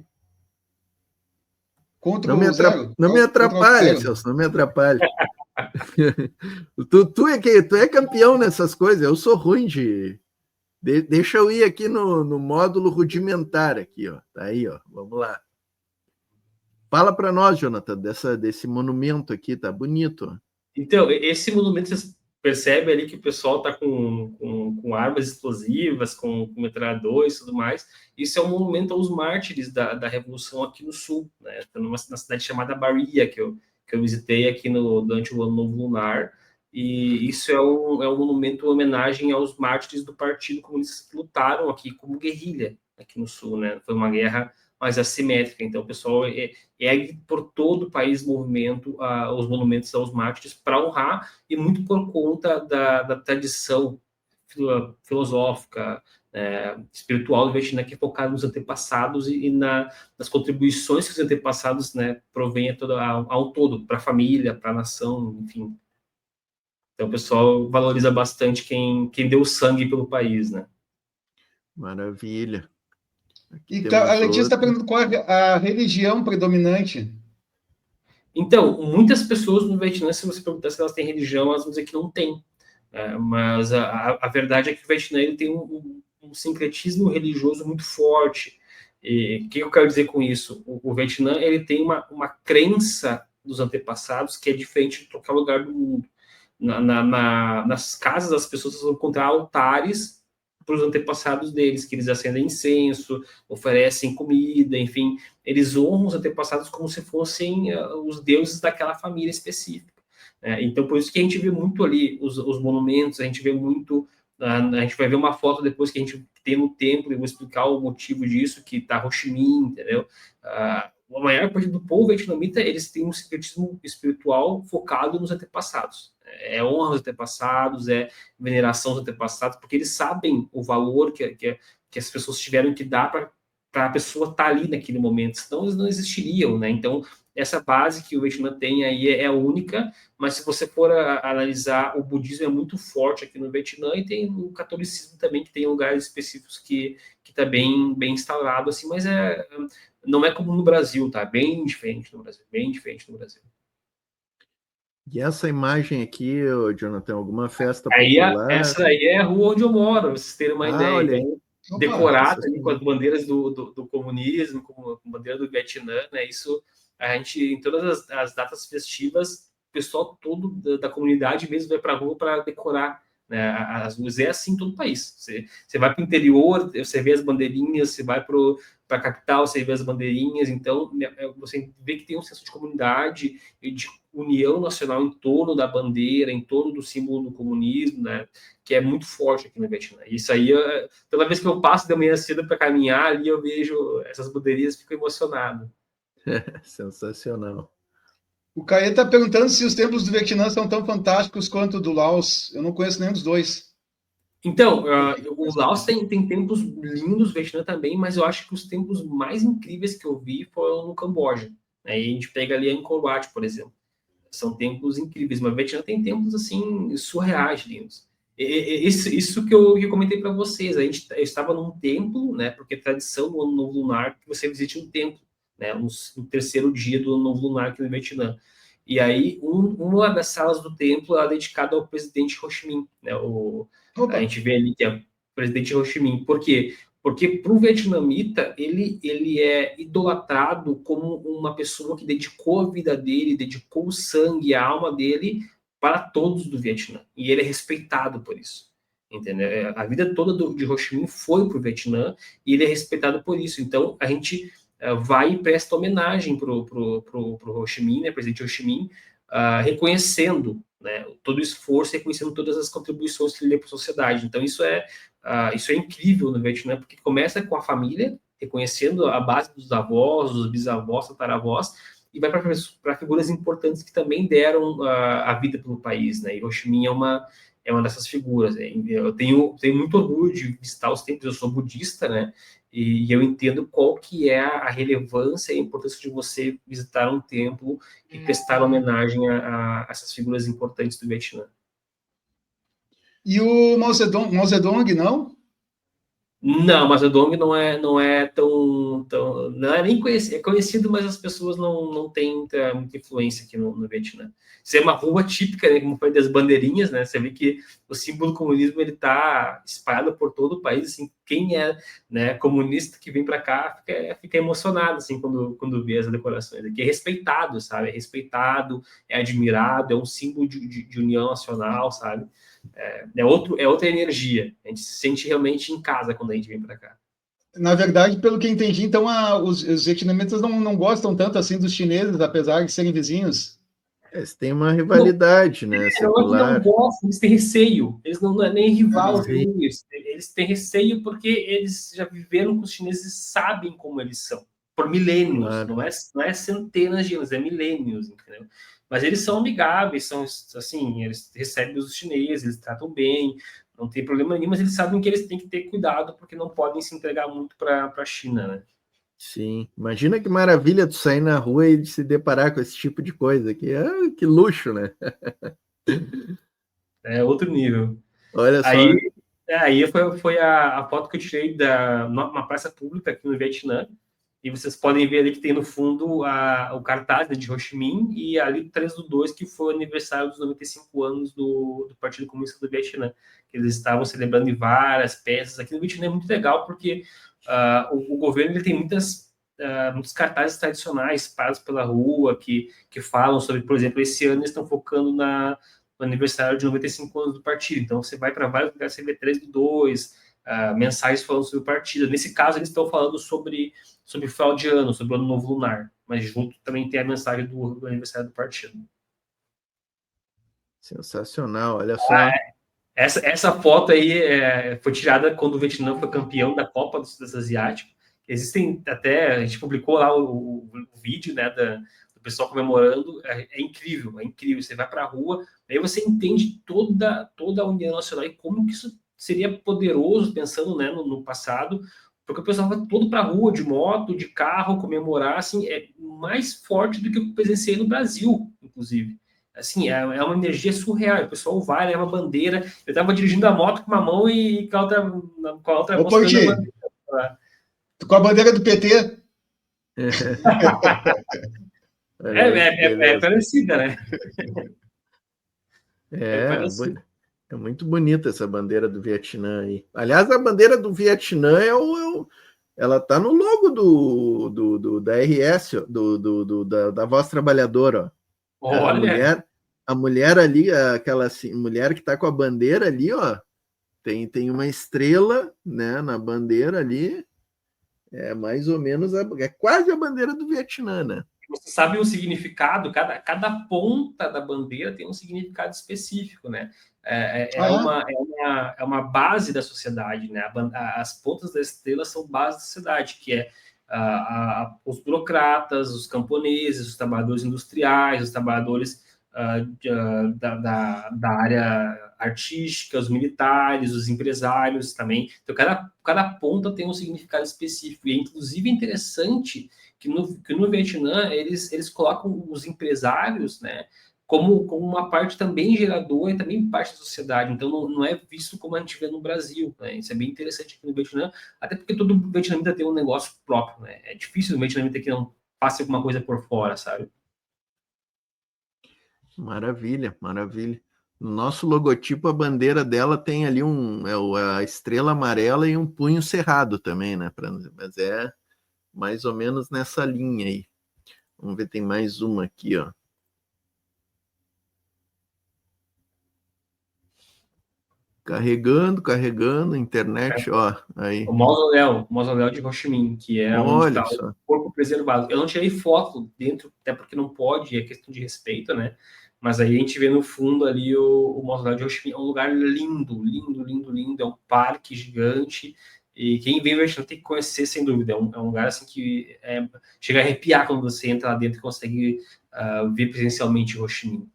Não me atrapalha, Celso, não me atrapalha. tu é campeão nessas coisas, eu sou ruim de... Deixa eu ir aqui no módulo rudimentar aqui, ó. Tá aí, ó. Vamos lá. Fala para nós, Jonathan, desse monumento aqui, tá bonito. Então, esse monumento, vocês percebem ali que o pessoal está com armas explosivas, com metralhadores e tudo mais. Isso é um monumento aos mártires da Revolução aqui no Sul, né? Na cidade chamada Bahia, que eu visitei aqui durante o Ano Novo Lunar. E isso é um monumento em homenagem aos mártires do Partido Comunista que lutaram aqui como guerrilha aqui no Sul, né? Foi uma guerra mais assimétrica. Então, o pessoal ergue por todo o país movimento os monumentos aos mártires para honrar, e muito por conta da tradição filosófica, espiritual do Vietnã, que é focado nos antepassados e nas contribuições que os antepassados, né, provêm ao todo, para a família, para a nação, enfim. Então, o pessoal valoriza bastante quem deu sangue pelo país, né? Maravilha. Então, a Letícia está perguntando qual é a religião predominante. Então, muitas pessoas no Vietnã, se você perguntar se elas têm religião, elas vão dizer que não tem. Mas a verdade é que o Vietnã ele tem um sincretismo religioso muito forte. E o que eu quero dizer com isso? O Vietnã ele tem uma crença dos antepassados que é diferente de qualquer lugar do mundo. Nas casas das pessoas vão encontrar altares para os antepassados deles, que eles acendem incenso, oferecem comida, enfim, eles honram os antepassados como se fossem os deuses daquela família específica. Então, por isso que a gente vê muito ali os monumentos, a gente vê muito, a gente vai ver uma foto depois que a gente tem no templo, eu vou explicar o motivo disso, que está Ho Chi Minh, entendeu? A maior parte do povo vietnamita, eles têm um secretismo espiritual focado nos antepassados. É honra aos antepassados, é veneração aos antepassados, porque eles sabem o valor que as pessoas tiveram que dar para a pessoa estar ali naquele momento, senão eles não existiriam, né? Então, essa base que o Vietnã tem aí é única, mas se você for analisar, o budismo é muito forte aqui no Vietnã, e tem o catolicismo também, que tem lugares específicos que está bem instaurado, assim, mas não é como no Brasil, tá? Bem diferente no Brasil, bem diferente no Brasil. E essa imagem aqui, Jonathan, alguma festa popular? Essa aí é a rua onde eu moro, pra vocês terem uma ideia. Olha, então, decorada ali com as bandeiras do comunismo, com a bandeira do Vietnã, né? Isso, a gente, em todas as datas festivas, o pessoal todo da comunidade mesmo vai para a rua para decorar, né, as ruas. É assim em todo o país. Você vai para o interior, você vê as bandeirinhas, você vai para a capital, você vê as bandeirinhas. Então, você vê que tem um senso de comunidade e de união nacional em torno da bandeira, em torno do símbolo do comunismo, né, que é muito forte aqui no Vietnã. Isso aí, toda vez que eu passo de manhã cedo para caminhar ali, eu vejo essas bandeirinhas e fico emocionado. Sensacional. O Caê está perguntando se os templos do Vietnã são tão fantásticos quanto do Laos. Eu não conheço nenhum dos dois. Então, o Laos tem templos lindos, o Vietnã também, mas eu acho que os templos mais incríveis que eu vi foram no Camboja. Aí a gente pega ali Angkor Wat, por exemplo. São templos incríveis, mas o Vietnã tem templos assim surreais, lindos. Isso que eu comentei para vocês. Eu estava num templo, né? Porque é tradição do Ano Novo Lunar que você visite um templo, né? No terceiro dia do Ano Novo Lunar aqui no Vietnã. E aí, uma das salas do templo é dedicada ao presidente Ho Chi Minh, né? A gente vê ali que é o presidente Ho Chi Minh. Por quê? Porque para o vietnamita, ele é idolatrado como uma pessoa que dedicou a vida dele, dedicou o sangue, a alma dele para todos do Vietnã. E ele é respeitado por isso. Entendeu? A vida toda de Ho Chi Minh foi para o Vietnã e ele é respeitado por isso. Então, a gente vai e presta homenagem para o Ho Chi Minh, né, presidente Ho Chi Minh, reconhecendo, né, todo o esforço, reconhecendo todas as contribuições que ele deu para a sociedade. Então, isso é incrível no Vietnã, porque começa com a família, reconhecendo a base dos avós, dos bisavós, tataravós, e vai para figuras importantes que também deram a vida pelo país, né? E Ho Chi Minh é uma dessas figuras. Né? Eu tenho muito orgulho de visitar os templos, eu sou budista, né? E eu entendo qual que é a relevância e a importância de você visitar um templo e prestar homenagem a essas figuras importantes do Vietnã. E o Mao Zedong, não? Não, mas o Dong não é tão não é nem conhecido, é conhecido, mas as pessoas não têm muita influência aqui no Vietnã. Isso é uma rua típica, né, como foi das bandeirinhas, né? Você vê que o símbolo do comunismo ele está espalhado por todo o país. Assim, quem é, né, comunista que vem para cá fica emocionado assim quando vê as decorações. Aqui é respeitado, sabe? É respeitado, é admirado, é um símbolo de união nacional, sabe? É outra energia. A gente se sente realmente em casa quando a gente vem para cá. Na verdade, pelo que entendi, então os vietnamitas não gostam tanto assim dos chineses, apesar de serem vizinhos. Eles têm uma rivalidade, né, Não é que não secular. gostam, eles têm receio. Eles não é nem rival, Sim. eles têm receio porque eles já viveram com os chineses e sabem como eles são. Por milênios, Claro. não é centenas de anos, é milênios, entendeu? Mas eles são amigáveis, são assim, eles recebem os chineses, eles tratam bem, não tem problema nenhum, mas eles sabem que eles têm que ter cuidado porque não podem se entregar muito para a China, né? Sim, imagina que maravilha tu sair na rua e se deparar com esse tipo de coisa aqui. Ah, que luxo, né? É outro nível. Olha só. Aí foi a foto que eu tirei uma praça pública aqui no Vietnã. E vocês podem ver ali que tem no fundo o cartaz, né, de Ho Chi Minh e ali 3/2, que foi o aniversário dos 95 anos do Partido Comunista do Vietnã. Que eles estavam celebrando em várias peças. Aqui no Vietnã é muito legal porque o governo ele tem muitos cartazes tradicionais espalhados pela rua que falam sobre, por exemplo, esse ano eles estão focando no aniversário de 95 anos do partido. Então, você vai para vários lugares, você vê 3/2, mensagens falando sobre o partido. Nesse caso, eles estão falando sobre o final de ano, sobre o ano novo lunar. Mas junto também tem a mensagem do aniversário do partido. Sensacional, olha só. Essa foto aí foi tirada quando o Vietnã foi campeão da Copa do Sudeste Asiático. Existem até, a gente publicou lá o vídeo, né, do pessoal comemorando. É incrível, é incrível. Você vai para a rua, aí você entende toda a União Nacional e como que isso seria poderoso, pensando, né, no passado, porque o pessoal vai todo para a rua, de moto, de carro, comemorar, assim, é mais forte do que eu presenciei no Brasil, inclusive. Assim, é uma energia surreal. O pessoal vai, leva a bandeira. Eu estava dirigindo a moto com uma mão e com a outra Ô, mão Porti, segurando a bandeira. com a bandeira do PT. É parecida, né? É É, parecida. é muito bonita essa bandeira do Vietnã aí. Aliás, a bandeira do Vietnã ela tá no logo da RS, da Voz Trabalhadora. Ó. Olha, A mulher ali, aquela assim, mulher que tá com a bandeira ali, ó, tem uma estrela, né, na bandeira ali. É mais ou menos, é quase a bandeira do Vietnã, né? você sabe o significado, cada ponta da bandeira tem um significado específico, né? É uma base da sociedade, né? As pontas da estrela são base da sociedade, que é os burocratas, os camponeses, os trabalhadores industriais, os trabalhadores da área artística, os militares, os empresários também. Então, cada ponta tem um significado específico. E é, inclusive, interessante que no Vietnã eles colocam os empresários, né, como uma parte também geradora e também parte da sociedade. Então, não é visto como a gente vê no Brasil. Né? Isso é bem interessante aqui no Vietnã, até porque todo vietnamita tem um negócio próprio. Né? É difícil o vietnamita que não faça alguma coisa por fora, sabe? Maravilha, maravilha. No nosso logotipo, a bandeira dela tem ali a estrela amarela e um punho cerrado também, né? Mas é mais ou menos nessa linha aí. Vamos ver, tem mais uma aqui, ó. Carregando, internet, ó, aí. O mausoléu de Ho Chi Minh, que é onde está Olha o só. corpo preservado. Eu não tirei foto dentro, até porque não pode, é questão de respeito, né? Mas aí a gente vê no fundo ali o mausoléu de Ho Chi Minh. É um lugar lindo, lindo, lindo, lindo. É um parque gigante. E quem vem ao tem que conhecer, sem dúvida. É um lugar assim que chega a arrepiar quando você entra lá dentro e consegue ver presencialmente Ho Chi Minh.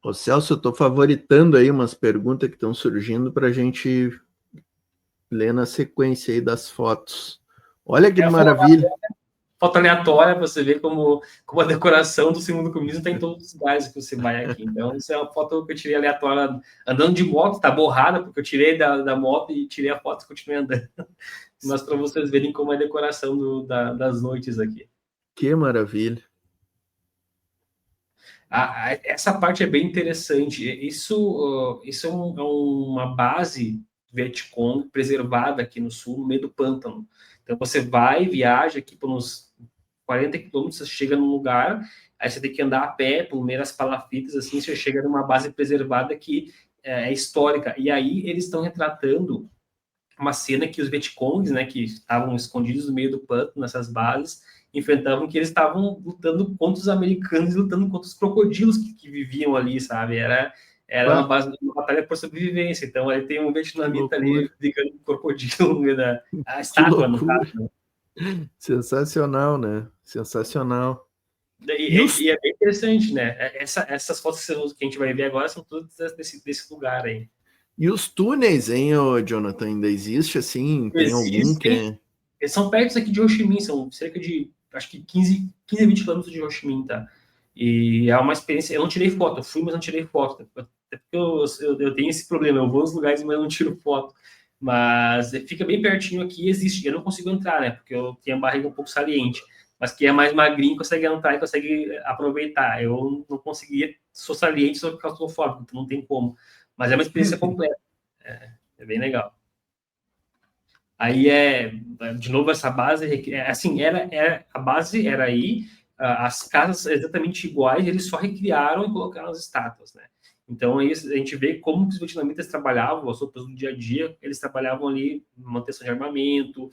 Ô Celso, eu estou favoritando aí umas perguntas que estão surgindo para a gente ler na sequência aí das fotos. Olha que maravilha. foto aleatória, você vê como a decoração do símbolo do comunismo está em todos os lugares que você vai aqui. Então, isso é uma foto que eu tirei aleatória, andando de moto, tá borrada, porque eu tirei da moto e tirei a foto e continuei andando. Mas para vocês verem como é a decoração das noites aqui. Que maravilha. Essa parte é bem interessante. Isso é uma base Vietcong preservada aqui no sul, no meio do pântano. Então você vai, viaja aqui por uns 40 quilômetros, você chega num lugar, aí você tem que andar a pé por meio das palafitas, assim, você chega numa base preservada que é histórica. E aí eles estão retratando uma cena que os Vietcongs, né, que estavam escondidos no meio do pântano, nessas bases, enfrentavam que eles estavam lutando contra os americanos, lutando contra os crocodilos que viviam ali, sabe? Era uma batalha por sobrevivência. Então, aí tem um vietnamita ali brigando com o crocodilo no meio da estátua, no caso. Né? Sensacional, né? Sensacional. E é bem interessante, né? Essas fotos que a gente vai ver agora são todas desse lugar aí. E os túneis, hein, Jonathan, ainda existe assim? Tem algum que é... Eles são perto aqui de Ho Chi Minh, são cerca de, acho que 15 a 20 quilômetros de Ho Chi Minh, tá? E é uma experiência, eu não tirei foto, eu fui, mas não tirei foto, até porque eu tenho esse problema, eu vou nos lugares, mas eu não tiro foto. Mas fica bem pertinho aqui, existe, eu não consigo entrar, né, porque eu tenho a barriga um pouco saliente, mas quem é mais magrinho consegue entrar e consegue aproveitar. Eu não conseguia, sou saliente, sou claustrofóbico, então não tem como. Mas é uma experiência completa, é bem legal. Aí de novo, essa base, assim, a base era aí, as casas exatamente iguais, eles só recriaram e colocaram as estátuas, né? Então, aí a gente vê como os vietnamitas trabalhavam, as roupas do dia a dia, eles trabalhavam ali, manutenção de armamento,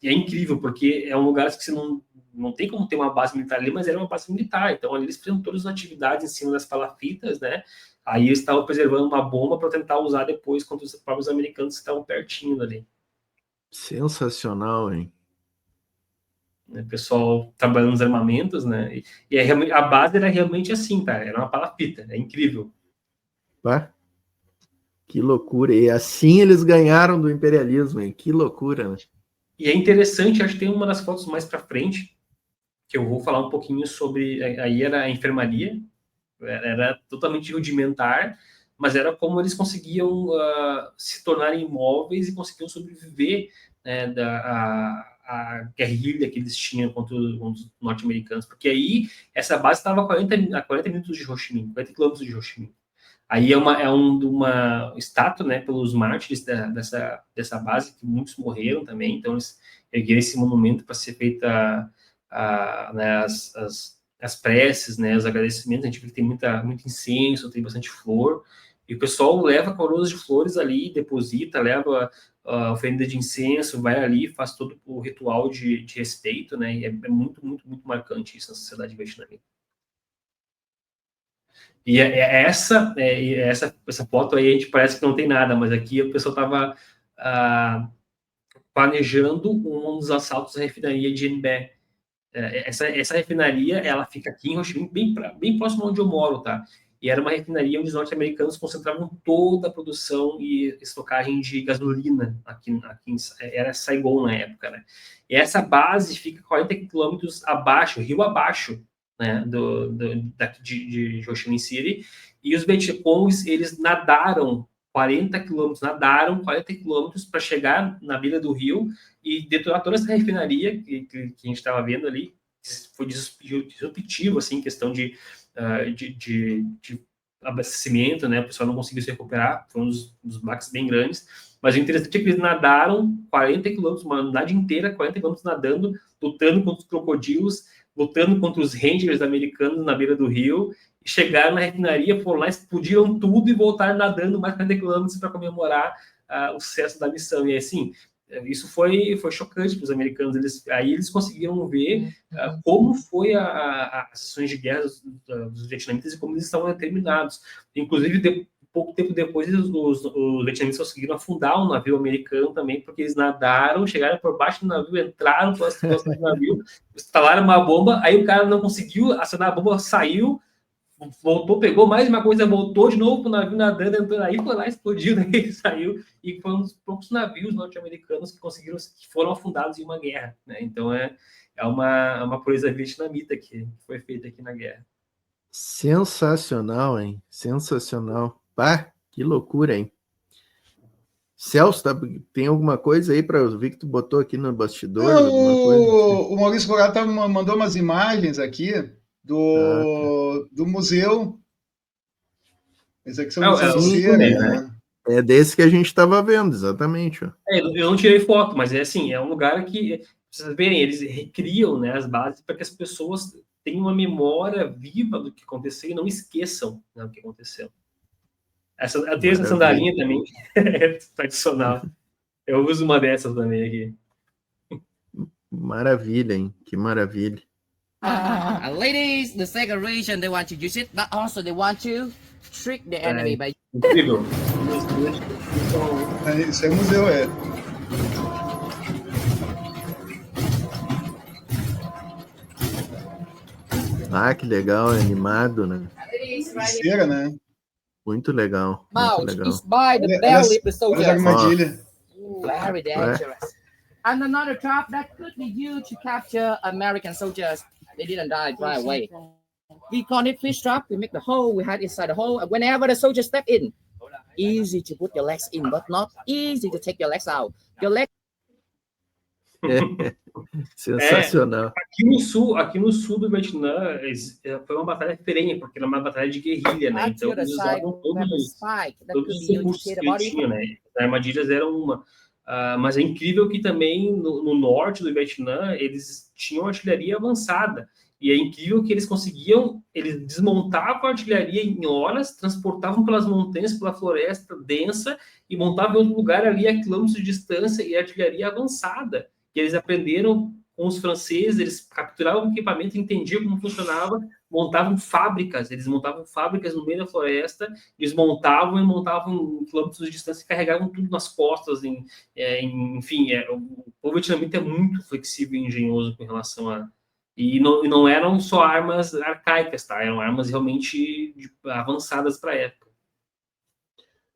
e é incrível, porque é um lugar que você não tem como ter uma base militar ali, mas era uma base militar, então ali eles faziam todas as atividades em cima das palafitas, né? Aí eles estavam preservando uma bomba para tentar usar depois contra os próprios americanos que estavam pertinho ali. Sensacional, hein? O pessoal trabalhando nos armamentos, né? E a base era realmente assim, tá? Era uma palafita, é incrível. Que loucura. E assim eles ganharam do imperialismo, hein? Que loucura, né? E é interessante, acho que tem uma das fotos mais para frente, que eu vou falar um pouquinho sobre. Aí era a enfermaria, era totalmente rudimentar, mas era como eles conseguiam se tornarem imóveis e conseguiam sobreviver, né, a guerrilha que eles tinham contra os norte-americanos, porque aí essa base estava a 40 minutos de Ho Chi Minh, 40 quilômetros de Ho Chi Minh. Aí é uma estátua, né, pelos mártires dessa base, que muitos morreram também, então eles ergueram esse monumento para ser feita né, as preces, né, os agradecimentos. A gente vê que tem muito incenso, tem bastante flor, e o pessoal leva coroas de flores ali, deposita, leva a oferenda de incenso, vai ali, faz todo o ritual de respeito, né, e é muito, muito, muito marcante isso na sociedade vietnamita. E essa foto aí, a gente parece que não tem nada, mas aqui o pessoal estava planejando um dos assaltos à refinaria de Yên Be. Essa refinaria, ela fica aqui em Ho Chi Minh, bem próximo onde eu moro, tá? E era uma refinaria onde os norte-americanos concentravam toda a produção e estocagem de gasolina era Saigon na época, né? E essa base fica 40 quilômetros abaixo, rio abaixo, né, de Ho Chi Minh City, e os Vietcongs, eles nadaram 40 quilômetros para chegar na beira do rio e detonar toda essa refinaria que a gente estava vendo ali. Foi disruptivo, assim, questão de abastecimento, né? O pessoal não conseguiu se recuperar, foi um dos baques bem grandes, mas o interessante é que eles nadaram 40 quilômetros, uma nadada inteira, 40 quilômetros nadando, lutando contra os crocodilos, lutando contra os rangers americanos na beira do rio, e chegaram na refinaria, foram lá, explodiram tudo e voltaram nadando mais 40 quilômetros para comemorar o sucesso da missão. E assim, isso foi chocante para os americanos. Aí eles conseguiram ver como foi as ações de guerra dos vietnamitas e como eles estavam determinados. Inclusive, pouco tempo depois, os vietnamitas conseguiram afundar um navio americano também, porque eles nadaram, chegaram por baixo do navio, entraram pelas costas do navio, instalaram uma bomba, aí o cara não conseguiu acionar a bomba, saiu, voltou, pegou mais uma coisa, voltou de novo pro navio nadando, entrou aí, foi lá, explodiu, daí saiu, e foi um dos poucos navios norte-americanos que foram afundados em uma guerra, né? Então é uma coisa vietnamita que foi feita aqui na guerra. Sensacional, hein? Sensacional. Pá, que loucura, hein? Celso, tem alguma coisa aí para eu ver que tu botou aqui no bastidor? O Maurício Corata mandou umas imagens aqui do museu. Esse aqui são museu de cera, né? É desse que a gente estava vendo, exatamente. Ó. Eu não tirei foto, mas é assim, é um lugar que, vocês verem, eles recriam, né, as bases para que as pessoas tenham uma memória viva do que aconteceu e não esqueçam, né, o que aconteceu. Tem essa sandalinha também, é tradicional. Eu uso uma dessas também aqui. Maravilha, hein? Que maravilha. Ladies, the second reason they want to use it, but also they want to trick the enemy by... Incrível. Isso é museu, é. Ah, que legal, é animado, né? Cera, né? Muito legal. Mouth Muito legal. is by the belly of the soldier. Armadilha. Very dangerous. And another trap that could be used to capture American soldiers. They didn't die right away. We call it fish trap. We make the hole. We hide inside the hole. And whenever the soldiers step in, easy to put your legs in, but not easy to take your legs out. Your legs. Sensacional. Aqui no sul do Vietnã foi uma batalha ferrenha, porque era uma batalha de guerrilha, né? Então eles usavam todos os recursos que eles tinham, né? As armadilhas eram uma. Mas é incrível que também no norte do Vietnã eles tinham artilharia avançada. E é incrível que eles desmontavam a artilharia em horas, transportavam pelas montanhas, pela floresta densa e montavam em outro lugar ali a quilômetros de distância e artilharia avançada. Que eles aprenderam com os franceses, eles capturavam o equipamento, entendiam como funcionava, eles montavam fábricas no meio da floresta, desmontavam e montavam em quilômetros de distância e carregavam tudo nas costas, enfim, o povo vietnamita é muito flexível e engenhoso com relação a... E não eram só armas arcaicas, tá? Eram armas realmente avançadas para a época.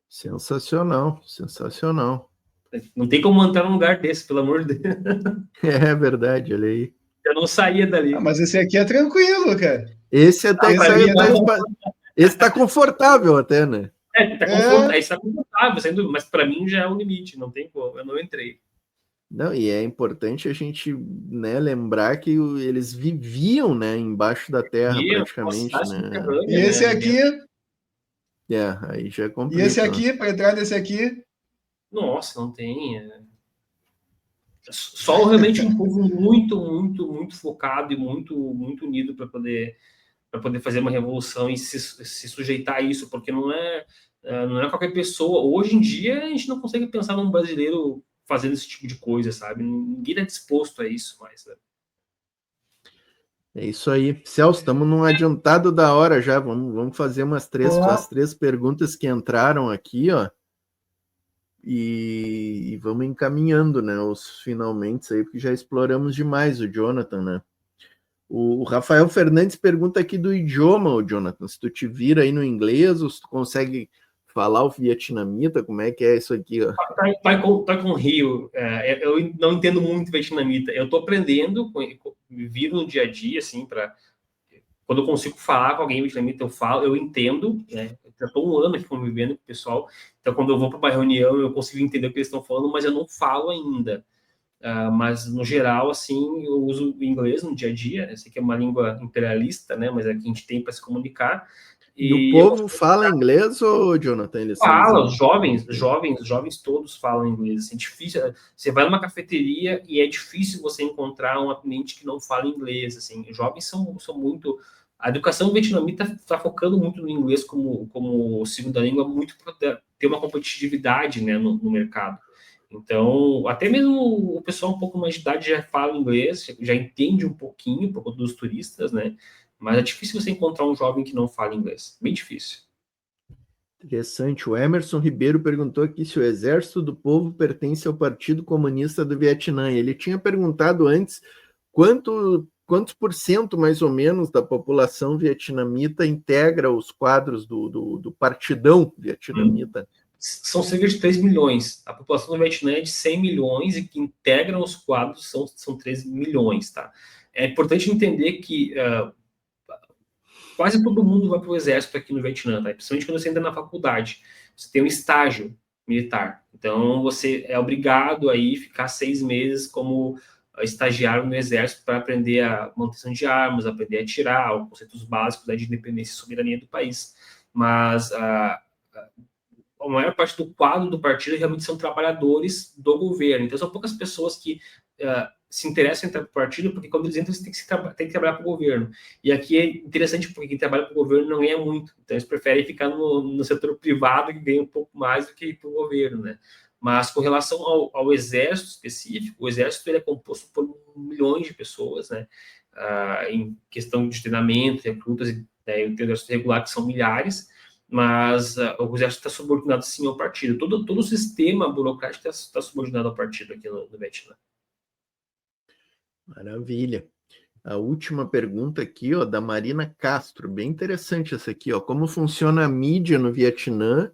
Sensacional, sensacional. Não tem como entrar num lugar desse, pelo amor de Deus. É verdade, olha aí. Eu não saía dali. Mas esse aqui é tranquilo, cara. Esse até esse tá confortável até, né? Tá confortável, mas para mim já é um limite, não tem como, eu não entrei. Não, e é importante a gente, né, lembrar que eles viviam, né, embaixo da terra praticamente, né? E esse aqui... aí já é complicado. E esse aqui, para entrar nesse aqui... Nossa, não tem... Só realmente um povo muito focado e muito unido para poder fazer uma revolução e se sujeitar a isso, porque não é qualquer pessoa. Hoje em dia, a gente não consegue pensar num brasileiro fazendo esse tipo de coisa, sabe? Ninguém é disposto a isso mais. Sabe? É isso aí. Celso, estamos num adiantado da hora já. Vamos fazer as três perguntas que entraram aqui, ó. E vamos encaminhando, né, os finalmente aí, porque já exploramos demais o Jonathan, né? O Rafael Fernandes pergunta aqui do idioma, o Jonathan, se tu te vira aí no inglês, ou se tu consegue falar o vietnamita, como é que é isso aqui, ó? Tá com Rio, eu não entendo muito vietnamita, eu tô aprendendo, me viro no dia a dia, assim, quando eu consigo falar com alguém vietnamita, eu falo, eu entendo, né? Eu já estou um ano aqui convivendo com o pessoal, então quando eu vou para uma reunião, eu consigo entender o que eles estão falando, mas eu não falo ainda. Mas, no geral, assim, eu uso o inglês no dia a dia, essa aqui é uma língua imperialista, né? Mas é que a gente tem para se comunicar. E o povo fala inglês, ou Jonathan? Eles fala, os jovens todos falam inglês. Assim, difícil. Você vai numa cafeteria e é difícil você encontrar um atendente que não fala inglês. Assim, os jovens são muito... A educação vietnamita está focando muito no inglês como segunda língua, muito para ter uma competitividade, né, no mercado. Então, até mesmo o pessoal um pouco mais de idade já fala inglês, já entende um pouquinho por conta dos turistas, né? Mas é difícil você encontrar um jovem que não fala inglês. Bem difícil. Interessante. O Emerson Ribeiro perguntou aqui se o Exército do Povo pertence ao Partido Comunista do Vietnã. Ele tinha perguntado antes quanto quantos por cento, mais ou menos, da população vietnamita integra os quadros do partidão vietnamita? São cerca de 3 milhões. A população do Vietnã é de 100 milhões e que integram os quadros são 3 milhões, tá? É importante entender que quase todo mundo vai para o exército aqui no Vietnã, tá? Principalmente quando você entra na faculdade. Você tem um estágio militar. Então, você é obrigado a ir ficar 6 meses como estagiário no exército para aprender a manutenção de armas, aprender a atirar, os conceitos básicos de independência e soberania do país. Mas a maior parte do quadro do partido realmente são trabalhadores do governo. Então, são poucas pessoas que se interessam em entrar para o partido, porque quando eles entram, eles têm que trabalhar para o governo. E aqui é interessante, porque quem trabalha para o governo não ganha muito. Então, eles preferem ficar no setor privado, que ganha um pouco mais do que ir para o governo, né? Mas, com relação ao exército específico, o exército ele é composto por milhões de pessoas, né? Em questão de treinamento, recrutas, e o exército regular, que são milhares, mas o exército está subordinado, sim, ao partido. Todo o sistema burocrático está subordinado ao partido aqui no Vietnã. Maravilha. A última pergunta aqui, ó, da Marina Castro, bem interessante essa aqui, ó. Como funciona a mídia no Vietnã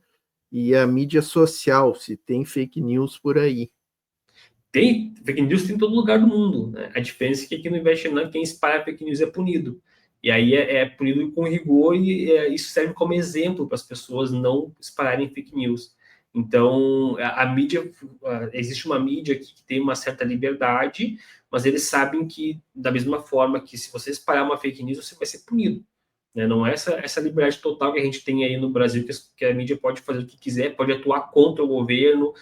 e a mídia social, se tem fake news por aí? Tem fake news em todo lugar do mundo, né? A diferença é que aqui no Vietnã quem espalha fake news é punido. E aí é punido com rigor e isso serve como exemplo para as pessoas não espalharem fake news. Então, a mídia, existe uma mídia aqui que tem uma certa liberdade, mas eles sabem que, da mesma forma que se você espalhar uma fake news, você vai ser punido. Né? Não é essa liberdade total que a gente tem aí no Brasil, que a mídia pode fazer o que quiser, pode atuar contra o governo,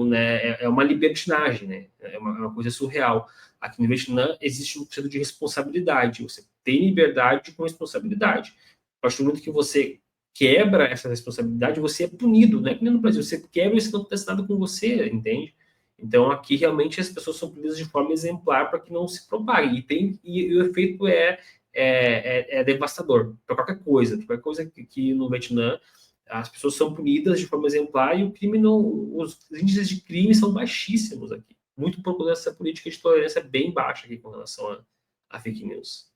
né? É uma libertinagem, né? É uma coisa surreal. Aqui no Vietnã existe um conceito de responsabilidade. Você tem liberdade com responsabilidade. A partir do momento que você quebra essa responsabilidade, você é punido, né? Como no Brasil, você quebra e isso não acontece nada com você, entende? Então, aqui, realmente, as pessoas são punidas de forma exemplar para que não se propague. E o efeito é devastador para qualquer coisa. Qualquer coisa que no Vietnã, as pessoas são punidas de forma exemplar e os índices de crime são baixíssimos aqui. Muito por conta dessa política de tolerância bem baixa aqui com relação a fake news.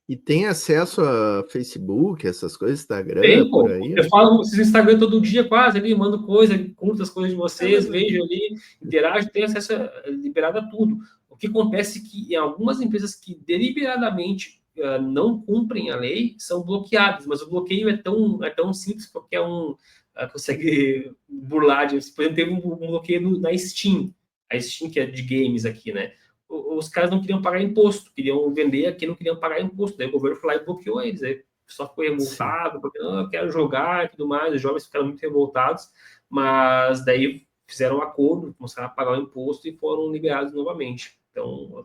E tem acesso a Facebook, essas coisas, Instagram, tem, por aí? Eu falo vocês no Instagram todo dia quase, ali, mando coisa, curto as coisas de vocês, vejo ali, interajo, tenho acesso liberado a tudo. O que acontece é que em algumas empresas que deliberadamente não cumprem a lei, são bloqueadas, mas o bloqueio é tão simples, qualquer um consegue burlar. Por exemplo, teve um bloqueio na Steam, a Steam que é de games aqui, né? Os caras não queriam pagar imposto, queriam vender aqui, não queriam pagar imposto. Daí o governo foi lá e bloqueou eles. Aí só foi revoltado, porque não, eu quero jogar e tudo mais. Os jovens ficaram muito revoltados, mas daí fizeram um acordo, começaram a pagar o imposto e foram liberados novamente. Então,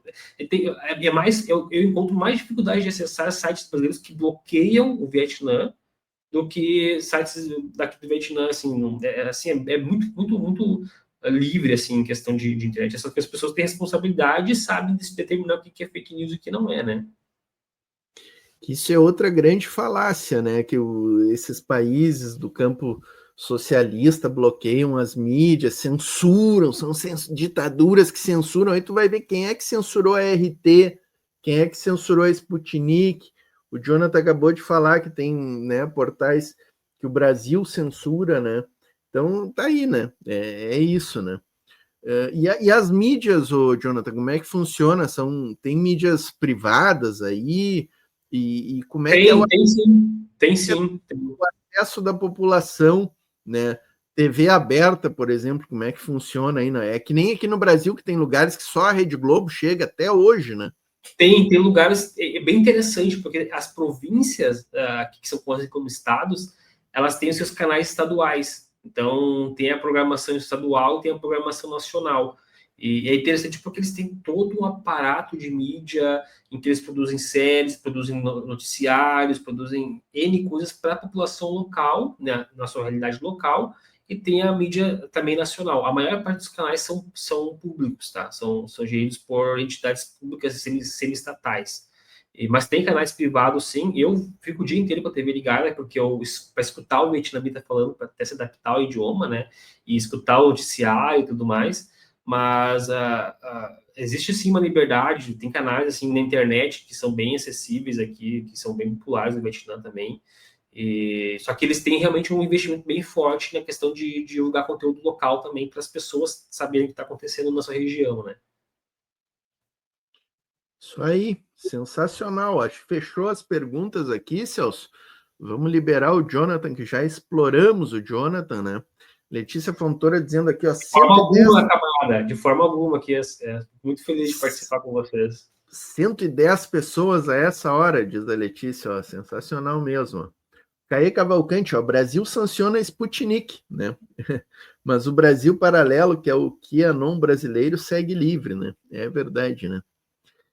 eu encontro mais dificuldade de acessar sites brasileiros que bloqueiam o Vietnã do que sites daqui do Vietnã, assim, é muito livre, assim, em questão de internet. Essas pessoas têm responsabilidade e sabem determinar o que é fake news e o que não é, né? Isso é outra grande falácia, né? Que esses países do campo socialista bloqueiam as mídias, censuram, são ditaduras que censuram. Aí tu vai ver quem é que censurou a RT, quem é que censurou a Sputnik. O Jonathan acabou de falar que tem, né, portais que o Brasil censura, né? Então tá aí, né? É isso, né? E as mídias, Jonathan, como é que funciona? Tem mídias privadas aí? E como é que é Tem sim. O acesso da população, né? TV aberta, por exemplo, como é que funciona aí? Né? É que nem aqui no Brasil, que tem lugares que só a Rede Globo chega até hoje, né? Tem lugares, é bem interessante, porque as províncias, que são conhecidas como estados, elas têm os seus canais estaduais. Então, tem a programação estadual, tem a programação nacional. E é interessante porque eles têm todo um aparato de mídia em que eles produzem séries, produzem noticiários, produzem N coisas para a população local, né, na sua realidade local, e tem a mídia também nacional. A maior parte dos canais são públicos, tá? São geridos por entidades públicas semi-estatais. Mas tem canais privados, sim. Eu fico o dia inteiro com a TV ligada, porque para escutar o vietnamita falando, para até se adaptar ao idioma, né? E escutar o noticiário e tudo mais. mas existe sim uma liberdade, tem canais assim na internet que são bem acessíveis aqui, que são bem populares no Vietnã também, só que eles têm realmente um investimento bem forte na questão de divulgar conteúdo local também, para as pessoas saberem o que está acontecendo na sua região, né? Isso aí, sensacional. Acho que fechou as perguntas aqui, Celso. Vamos liberar o Jonathan, que já exploramos o Jonathan, né? Letícia Fontoura dizendo aqui, ó, de forma alguma, camarada, de forma alguma, que muito feliz de participar com vocês. 110 pessoas a essa hora, diz a Letícia, ó, sensacional mesmo. Caê Cavalcante, ó, Brasil sanciona Sputnik, né? Mas o Brasil paralelo, que é o QAnon brasileiro, segue livre, né? É verdade, né?